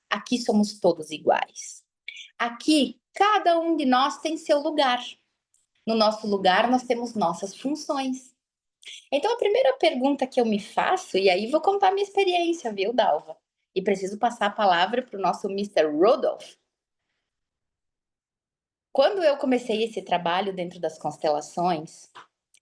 Aqui somos todos iguais. Aqui, cada um de nós tem seu lugar. No nosso lugar, nós temos nossas funções. Então, a primeira pergunta que eu me faço, e aí vou contar minha experiência, viu, Dalva? E preciso passar a palavra para o nosso Mr. Rodolph. Quando eu comecei esse trabalho dentro das constelações,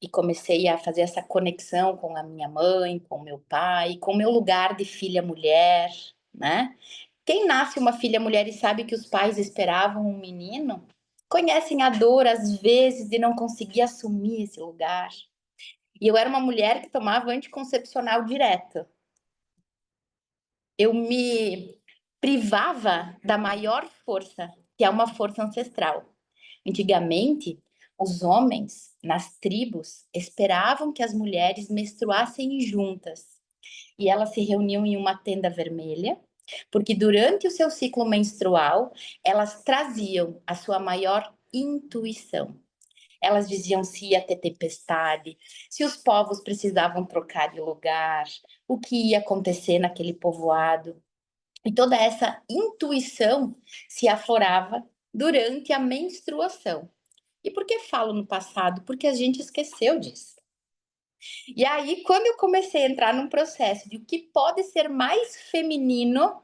e comecei a fazer essa conexão com a minha mãe, com o meu pai, com o meu lugar de filha mulher, né? Quem nasce uma filha mulher e sabe que os pais esperavam um menino, conhecem a dor, às vezes, de não conseguir assumir esse lugar. E eu era uma mulher que tomava anticoncepcional direto. Eu me privava da maior força, que é uma força ancestral. Antigamente, os homens, nas tribos, esperavam que as mulheres menstruassem juntas. E elas se reuniam em uma tenda vermelha, porque durante o seu ciclo menstrual, elas traziam a sua maior intuição. Elas diziam se ia ter tempestade, se os povos precisavam trocar de lugar, o que ia acontecer naquele povoado. E toda essa intuição se aflorava durante a menstruação. E por que falo no passado? Porque a gente esqueceu disso. E aí, quando eu comecei a entrar num processo de o que pode ser mais feminino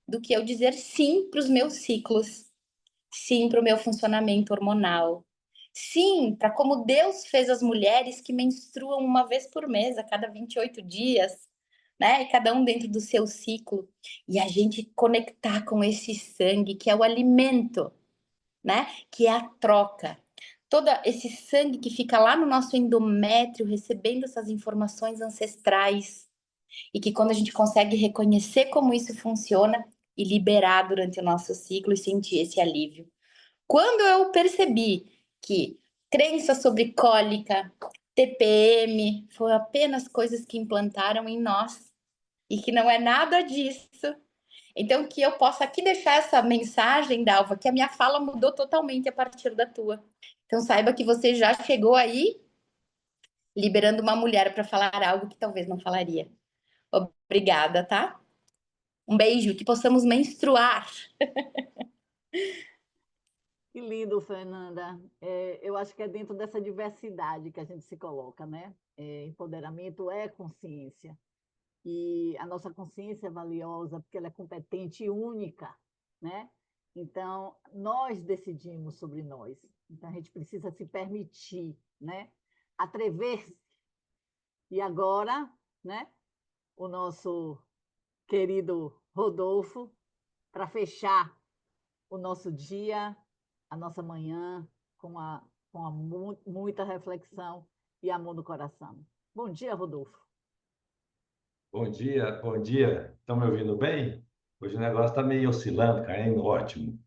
do que eu dizer sim para os meus ciclos, sim para o meu funcionamento hormonal, sim para como Deus fez as mulheres que menstruam uma vez por mês, a cada 28 dias, né? E cada um dentro do seu ciclo. E a gente conectar com esse sangue, que é o alimento, né? Que é a troca. Todo esse sangue que fica lá no nosso endométrio, recebendo essas informações ancestrais. E que quando a gente consegue reconhecer como isso funciona e liberar durante o nosso ciclo e sentir esse alívio. Quando eu percebi que crença sobre cólica, TPM, foram apenas coisas que implantaram em nós e que não é nada disso. Então, que eu possa aqui deixar essa mensagem, Dalva, que a minha fala mudou totalmente a partir da tua. Então, saiba que você já chegou aí liberando uma mulher para falar algo que talvez não falaria. Obrigada, tá? Um beijo, que possamos menstruar. Que lindo, Fernanda. Eu acho que é dentro dessa diversidade que a gente se coloca, né? Empoderamento é consciência. E a nossa consciência é valiosa porque ela é competente e única, né? Então, nós decidimos sobre nós. Então, a gente precisa se permitir, né? Atrever-se. E agora, né? O nosso querido Rodolfo, para fechar o nosso dia, a nossa manhã, com muita reflexão e amor no coração. Bom dia, Rodolfo. Bom dia, bom dia. Estão me ouvindo bem? Hoje o negócio está meio oscilando, caindo, ótimo.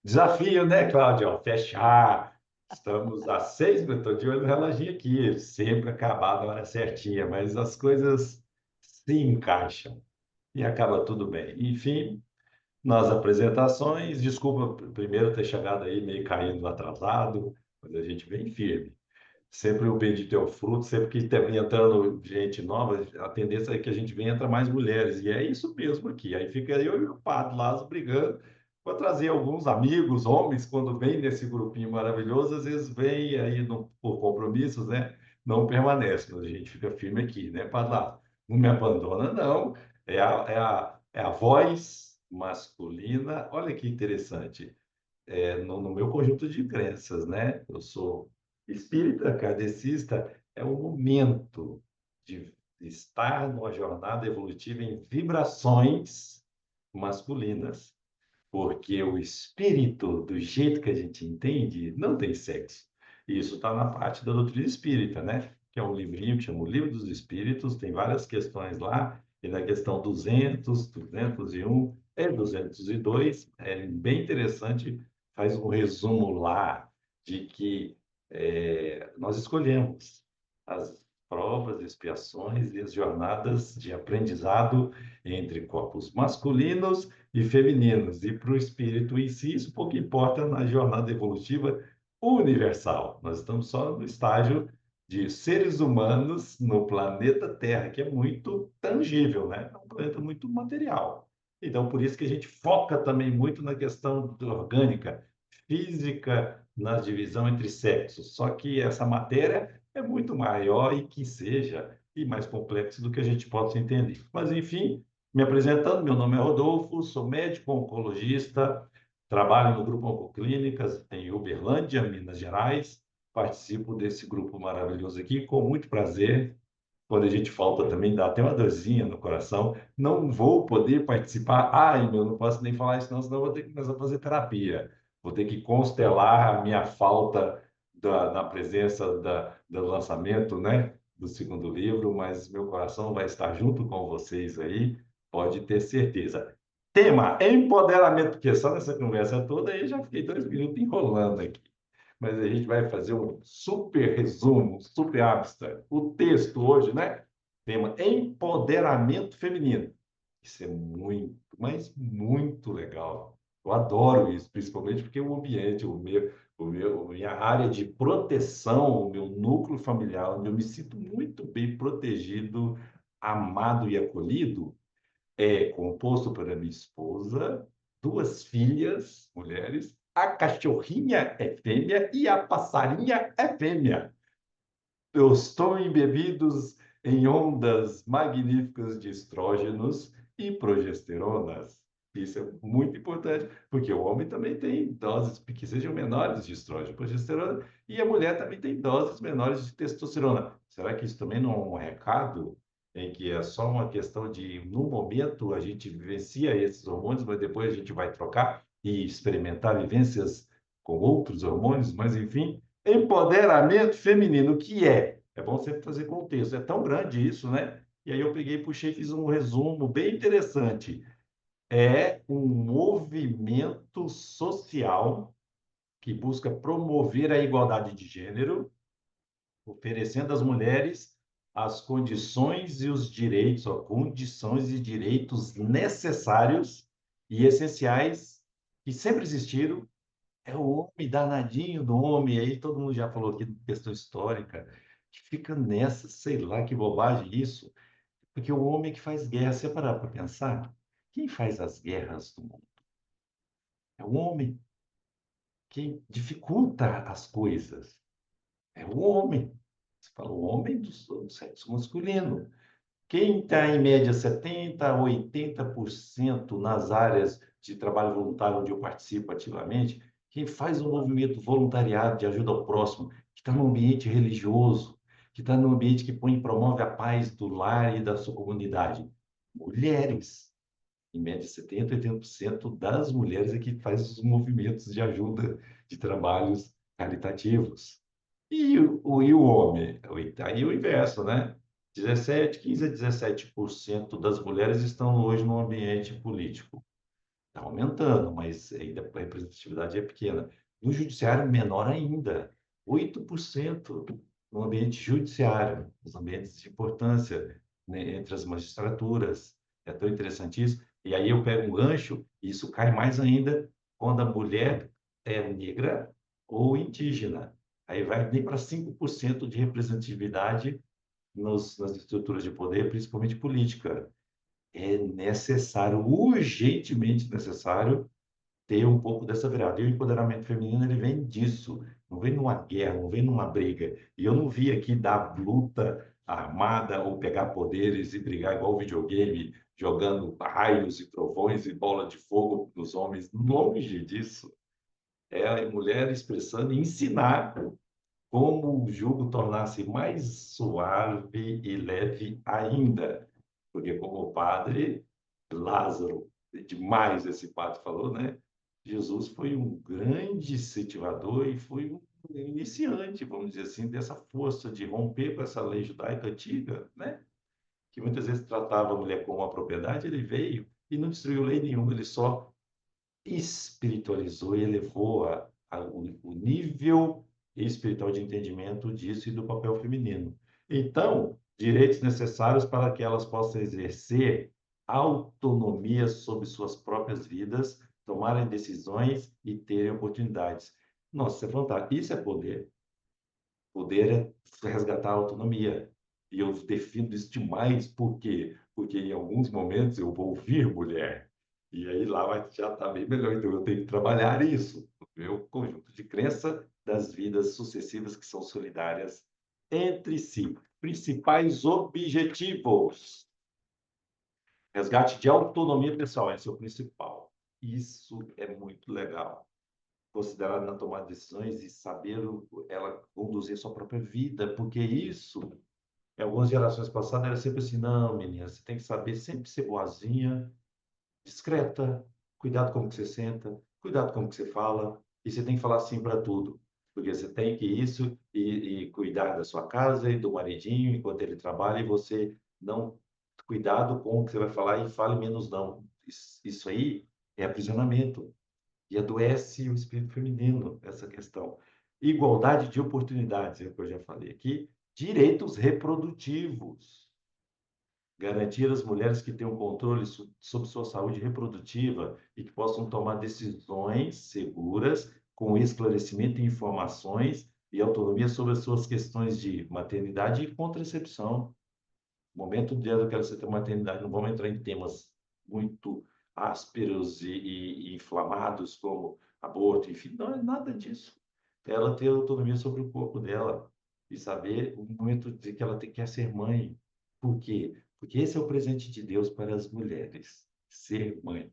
Desafio, né, Cláudia? Ó, fechar. Estamos a 6 minutos, estou de olho no reloginho aqui, sempre acabar na hora certinha, mas as coisas se encaixam e acaba tudo bem. Enfim, nas apresentações, desculpa primeiro ter chegado aí meio caindo atrasado, mas a gente vem firme. Sempre o bendito é o fruto, sempre que tem entrando gente nova, a tendência é que a gente venha entra mais mulheres, e é isso mesmo aqui. Aí fica eu e o Padre Lázaro brigando para trazer alguns amigos, homens, quando vem nesse grupinho maravilhoso, às vezes vem aí por compromissos, né? Não permanece, mas a gente fica firme aqui, né, Padre Lázaro? Não me abandona, não. É a voz masculina, olha que interessante, no meu conjunto de crenças, né? Eu sou espírita, kardecista, é o momento de estar numa jornada evolutiva em vibrações masculinas, porque o espírito, do jeito que a gente entende, não tem sexo. Isso está na parte da doutrina espírita, né? Que é um livrinho que chama o Livro dos Espíritos, tem várias questões lá, e na questão 200, 201 e 202, é bem interessante, faz um resumo lá de que nós escolhemos as provas, expiações e as jornadas de aprendizado entre corpos masculinos e femininos. E para o espírito em si, isso pouco importa na jornada evolutiva universal. Nós estamos só no estágio de seres humanos no planeta Terra, que é muito tangível, né? É um planeta muito material. Então, por isso que a gente foca também muito na questão orgânica, física, na divisão entre sexos. Só que essa matéria é muito maior e que seja e mais complexo do que a gente possa entender. Mas, enfim, me apresentando, meu nome é Rodolfo, sou médico oncologista, trabalho no Grupo Oncoclínicas em Uberlândia, Minas Gerais. Participo desse grupo maravilhoso aqui com muito prazer. Quando a gente falta também, dá até uma dorzinha no coração. Não vou poder participar. Ai, meu, não posso nem falar isso, não, senão eu vou ter que começar a fazer terapia. Vou ter que constelar a minha falta na presença do lançamento, né, do segundo livro, mas meu coração vai estar junto com vocês aí, pode ter certeza. Tema, empoderamento, porque só nessa conversa toda aí já fiquei 2 minutos enrolando aqui. Mas a gente vai fazer um super resumo, super abstract. O texto hoje, né? Tema empoderamento feminino. Isso é muito, mas muito legal. Eu adoro isso, principalmente porque o ambiente, minha área de proteção, o meu núcleo familiar, onde eu me sinto muito bem protegido, amado e acolhido, é composto pela minha esposa, 2 filhas, mulheres, a cachorrinha é fêmea e a passarinha é fêmea. Eu estou embebidos em ondas magníficas de estrógenos e progesteronas. Isso é muito importante, porque o homem também tem doses que sejam menores de estrógeno e progesterona, e a mulher também tem doses menores de testosterona. Será que isso também não é um recado em que é só uma questão de, no momento, a gente vivencia esses hormônios, mas depois a gente vai trocar e experimentar vivências com outros hormônios? Mas, enfim, empoderamento feminino, que é bom sempre fazer contexto, é tão grande isso, né? E aí eu peguei, puxei, fiz um resumo bem interessante. É um movimento social que busca promover a igualdade de gênero, oferecendo às mulheres as condições e os direitos, ó, condições e direitos necessários e essenciais que sempre existiram. É o homem danadinho do homem, aí todo mundo já falou aqui de questão histórica, que fica nessa, sei lá, que bobagem isso, porque o homem é que faz guerra. Você parar para pensar, quem faz as guerras do mundo? É o homem. Quem dificulta as coisas é o homem. Você fala, o homem do sexo masculino. Quem está em média 70% a 80% nas áreas de trabalho voluntário onde eu participo ativamente, quem faz um movimento voluntariado de ajuda ao próximo, que está no ambiente religioso, que está no ambiente que põe e promove a paz do lar e da sua comunidade? Mulheres. Em média, 70% a 80% das mulheres é que faz os movimentos de ajuda de trabalhos caritativos. E o homem? Aí o inverso, né? 15 a 17% das mulheres estão hoje no ambiente político. Está aumentando, mas ainda a representatividade é pequena. No judiciário, menor ainda. 8% no ambiente judiciário, nos ambientes de importância, né, entre as magistraturas. É tão interessante isso. E aí eu pego um gancho, e isso cai mais ainda quando a mulher é negra ou indígena. Aí vai nem para 5% de representatividade nas estruturas de poder, principalmente política. É necessário, urgentemente necessário, ter um pouco dessa virada. E o empoderamento feminino, ele vem disso, não vem numa guerra, não vem numa briga. E eu não vi aqui dar luta armada ou pegar poderes e brigar igual videogame, jogando raios e trovões e bola de fogo nos homens. Longe disso. É a mulher expressando e ensinar como o jugo tornasse mais suave e leve ainda. Porque como o padre Lázaro, demais esse padre falou, né? Jesus foi um grande incentivador e foi um iniciante, vamos dizer assim, dessa força de romper com essa lei judaica antiga, né? Que muitas vezes tratava a mulher como uma propriedade. Ele veio e não destruiu lei nenhuma, ele só espiritualizou e elevou o nível espiritual de entendimento disso e do papel feminino. Então, direitos necessários para que elas possam exercer autonomia sobre suas próprias vidas, tomarem decisões e terem oportunidades. Nossa, isso é fantástico. Isso é poder. Poder é resgatar a autonomia. E eu defino isso demais, por quê? Porque em alguns momentos eu vou ouvir mulher. E aí lá já está bem melhor. Então eu tenho que trabalhar isso, no meu conjunto de crença das vidas sucessivas que são solidárias entre si. Principais objetivos. Resgate de autonomia pessoal, esse é o principal. Isso é muito legal. Considerar na tomada de decisões e saber ela conduzir sua própria vida, porque isso, em algumas gerações passadas, era sempre assim, não, menina, você tem que saber sempre ser boazinha, discreta, cuidado como que você senta, cuidado como que você fala, e você tem que falar sim para tudo, porque você tem que isso e cuidar da sua casa e do maridinho enquanto ele trabalha, e você não, cuidado com o que você vai falar e fale menos não. Isso aí é aprisionamento. E adoece o espírito feminino, essa questão. Igualdade de oportunidades, é o que eu já falei aqui. Direitos reprodutivos. Garantir às mulheres que tenham controle sobre sua saúde reprodutiva e que possam tomar decisões seguras, com esclarecimento e informações e autonomia sobre as suas questões de maternidade e contracepção. No momento dela que ela ter maternidade, não vamos entrar em temas muito ásperos e inflamados, como aborto, enfim, não é nada disso. Ela ter autonomia sobre o corpo dela e saber o momento de que ela quer ser mãe. Por quê? Porque esse é o presente de Deus para as mulheres, ser mãe.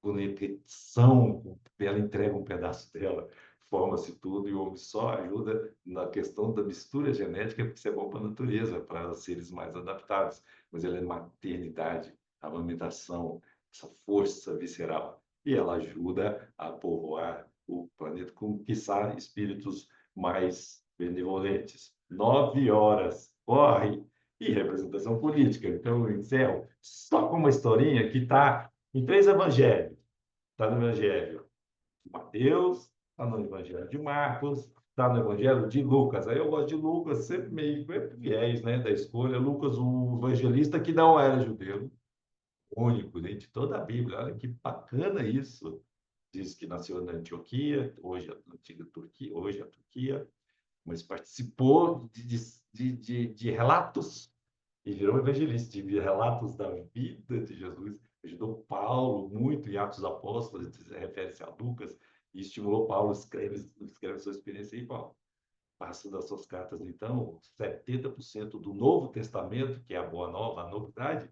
Conexão, ela entrega um pedaço dela, forma-se tudo, e o homem só ajuda na questão da mistura genética, porque isso é bom para a natureza, para seres mais adaptados. Mas ela é maternidade, amamentação, essa força visceral. E ela ajuda a povoar o planeta com, quiçá, espíritos mais benevolentes. 9 horas, corre! E representação política. Então, eu encerro só com uma historinha que está em 3 evangelhos. Está no evangelho de Mateus, está no evangelho de Marcos, está no evangelho de Lucas. Aí eu gosto de Lucas, sempre meio viés, né, da escolha. Lucas, o evangelista que não era judeu, único, né, de toda a Bíblia. Olha que bacana isso. Diz que nasceu na Antioquia, hoje a antiga Turquia, hoje a Turquia, mas participou de relatos e virou evangelista, de relatos da vida de Jesus. Ajudou Paulo muito em Atos Apóstolos, refere-se a Lucas, e estimulou Paulo, escreve sua experiência aí, Paulo. Passa das suas cartas, então, 70% do Novo Testamento, que é a Boa Nova, a novidade,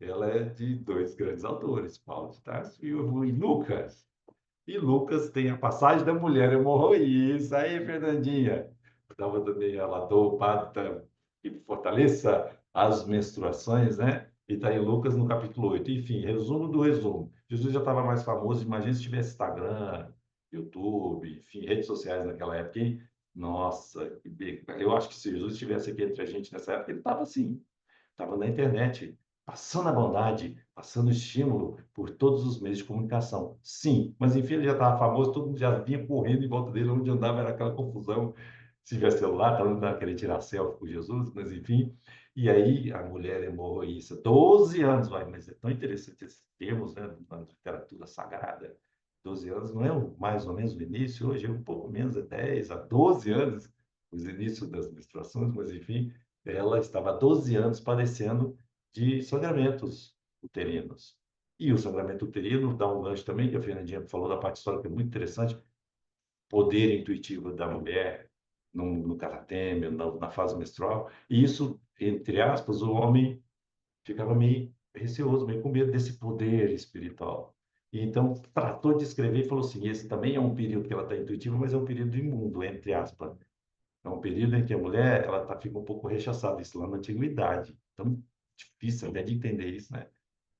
ela é de 2 grandes autores, Paulo de Tarso e Lucas. E Lucas tem a passagem da mulher hemorroída. Isso aí, Fernandinha. Estava também, ela do padre que fortaleça as menstruações, né? E está em Lucas no capítulo 8. Enfim, resumo do resumo. Jesus já estava mais famoso, imagina se tivesse Instagram, YouTube, enfim, redes sociais naquela época, hein? Nossa, eu acho que se Jesus estivesse aqui entre a gente nessa época, ele estava assim, estava na internet, passando a bondade, passando estímulo por todos os meios de comunicação. Sim, mas enfim, ele já estava famoso, todo mundo já vinha correndo em volta dele, onde andava era aquela confusão. Se tivesse celular, todo mundo estava querendo tirar selfie com Jesus, mas enfim. E aí a mulher hemorroísta, 12 anos, vai, mas é tão interessante esses termos, né, na literatura sagrada. 12 anos não é mais ou menos o início, hoje é um pouco menos, é 10 a 12 anos, os inícios das menstruações, mas enfim, ela estava há 12 anos padecendo de sangramentos uterinos. E o sangramento uterino dá um gancho também, que a Fernandinha falou da parte histórica, muito interessante, poder intuitivo da mulher no carateme, na fase menstrual. E isso, entre aspas, o homem ficava meio receoso, meio com medo desse poder espiritual. E então tratou de escrever e falou assim, esse também é um período que ela está intuitiva, mas é um período imundo, entre aspas. É um período em que a mulher fica um pouco rechaçada, isso lá na antiguidade. Então, difícil até de entender isso, né?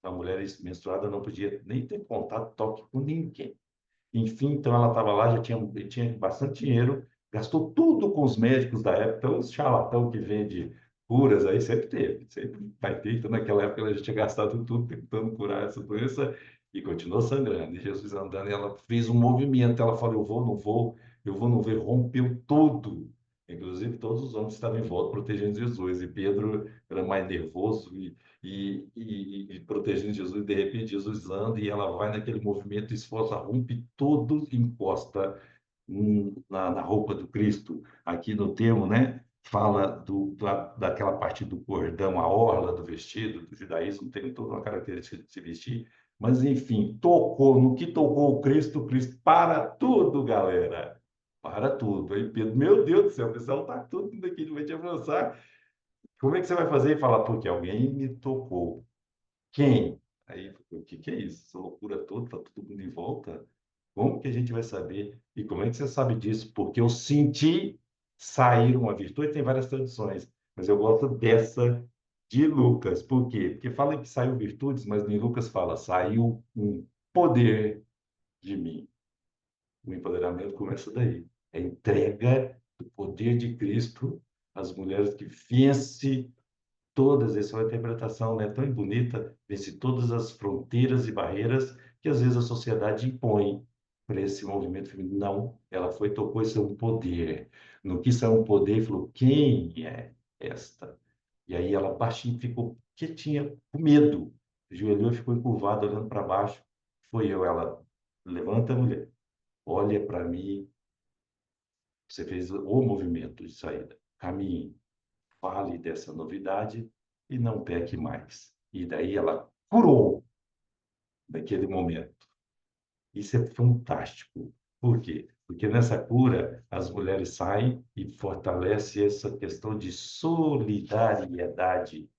A mulher menstruada não podia nem ter contato, toque com ninguém. Enfim, então ela estava lá, tinha bastante dinheiro, gastou tudo com os médicos da época, então os charlatão que vende curas aí sempre teve, sempre vai ter. Então naquela época ela já tinha gastado tudo tentando curar essa doença e continuou sangrando. E Jesus andando, e ela fez um movimento, ela falou, eu vou, não vou, eu vou, não ver, rompeu tudo. Inclusive todos os homens estavam em volta protegendo Jesus, e Pedro era mais nervoso e protegendo Jesus, e de repente Jesus anda e ela vai naquele movimento, esforça, rompe tudo, encosta na roupa do Cristo. Aqui no termo, né, fala daquela parte do cordão, a orla do vestido, do judaísmo tem toda uma característica de se vestir, mas enfim, no que tocou o Cristo para tudo, galera. Para tudo. Aí Pedro, meu Deus do céu, o pessoal está tudo daqui, não vai te avançar. Como é que você vai fazer? E falar, porque alguém me tocou. Quem? Aí, o que é isso? Essa loucura toda, está todo mundo em volta? Como que a gente vai saber? E como é que você sabe disso? Porque eu senti sair uma virtude, tem várias traduções, mas eu gosto dessa de Lucas. Por quê? Porque fala que saiu virtudes, mas em Lucas fala, saiu um poder de mim. O empoderamento começa daí. É a entrega do poder de Cristo às mulheres que vence todas, essa é uma interpretação, né, tão bonita, vence todas as fronteiras e barreiras que às vezes a sociedade impõe para esse movimento feminino. Não, ela foi, tocou, isso é um poder. No que isso é um poder, falou, quem é esta? E aí ela baixinho ficou quietinha, com medo, ajoelhou e ficou encurvada, olhando para baixo. Foi eu, ela, levanta, mulher, olha para mim, você fez o movimento de saída, caminhe, fale dessa novidade e não peque mais. E daí ela curou naquele momento. Isso é fantástico. Por quê? Porque nessa cura as mulheres saem e fortalece essa questão de solidariedade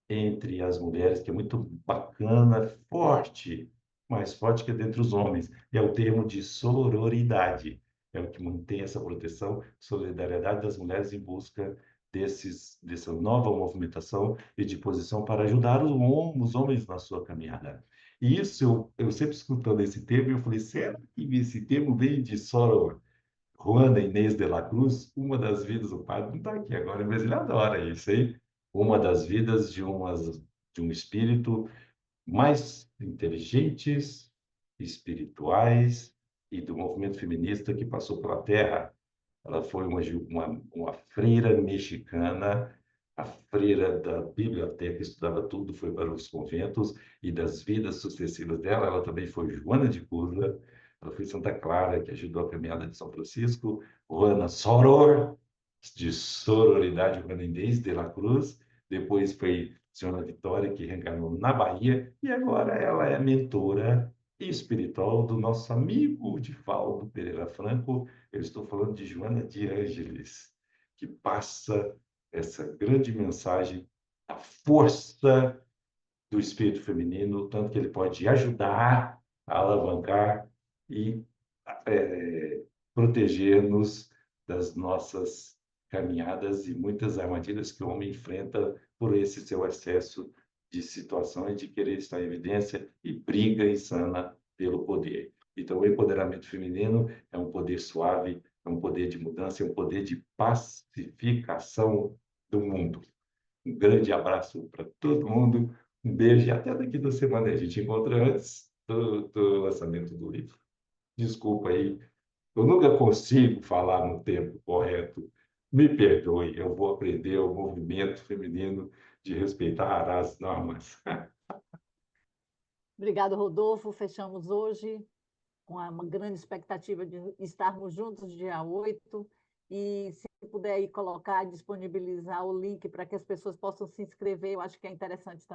entre as mulheres, que é muito bacana, forte, mais forte que dentre os homens. E é o termo de sororidade. É o que mantém essa proteção, solidariedade das mulheres em busca dessa nova movimentação e de posição para ajudar os homens na sua caminhada. E isso, eu sempre escutando esse termo, eu falei, será que esse termo vem de soror? Juana Inês de la Cruz, uma das vidas, o padre não está aqui agora, mas ele adora isso, hein? Uma das vidas de um espírito mais inteligentes, espirituais e do movimento feminista que passou pela Terra. Ela foi uma freira mexicana, a freira da biblioteca, estudava tudo, foi para os conventos, e das vidas sucessivas dela, ela também foi Joana de Curva, ela foi Santa Clara, que ajudou a caminhada de São Francisco, Juana Soror, de sororidade holandês de la Cruz, depois foi Senhora Vitória, que reencarnou na Bahia, e agora ela é mentora espiritual do nosso amigo Divaldo Pereira Franco. Eu estou falando de Joana de Ângeles, que passa essa grande mensagem, a força do espírito feminino, tanto que ele pode ajudar a alavancar e proteger-nos das nossas caminhadas e muitas armadilhas que o homem enfrenta por esse seu excesso de situações de querer estar em evidência e briga insana pelo poder. Então, o empoderamento feminino é um poder suave, é um poder de mudança, é um poder de pacificação do mundo. Um grande abraço para todo mundo, um beijo e até daqui 2 semanas. A gente encontra antes do lançamento do livro. Desculpa aí, eu nunca consigo falar no tempo correto. Me perdoe, eu vou aprender o movimento feminino de respeitar as normas. Obrigado, Rodolfo. Fechamos hoje com uma grande expectativa de estarmos juntos dia 8. E se puder aí colocar, disponibilizar o link para que as pessoas possam se inscrever, eu acho que é interessante também.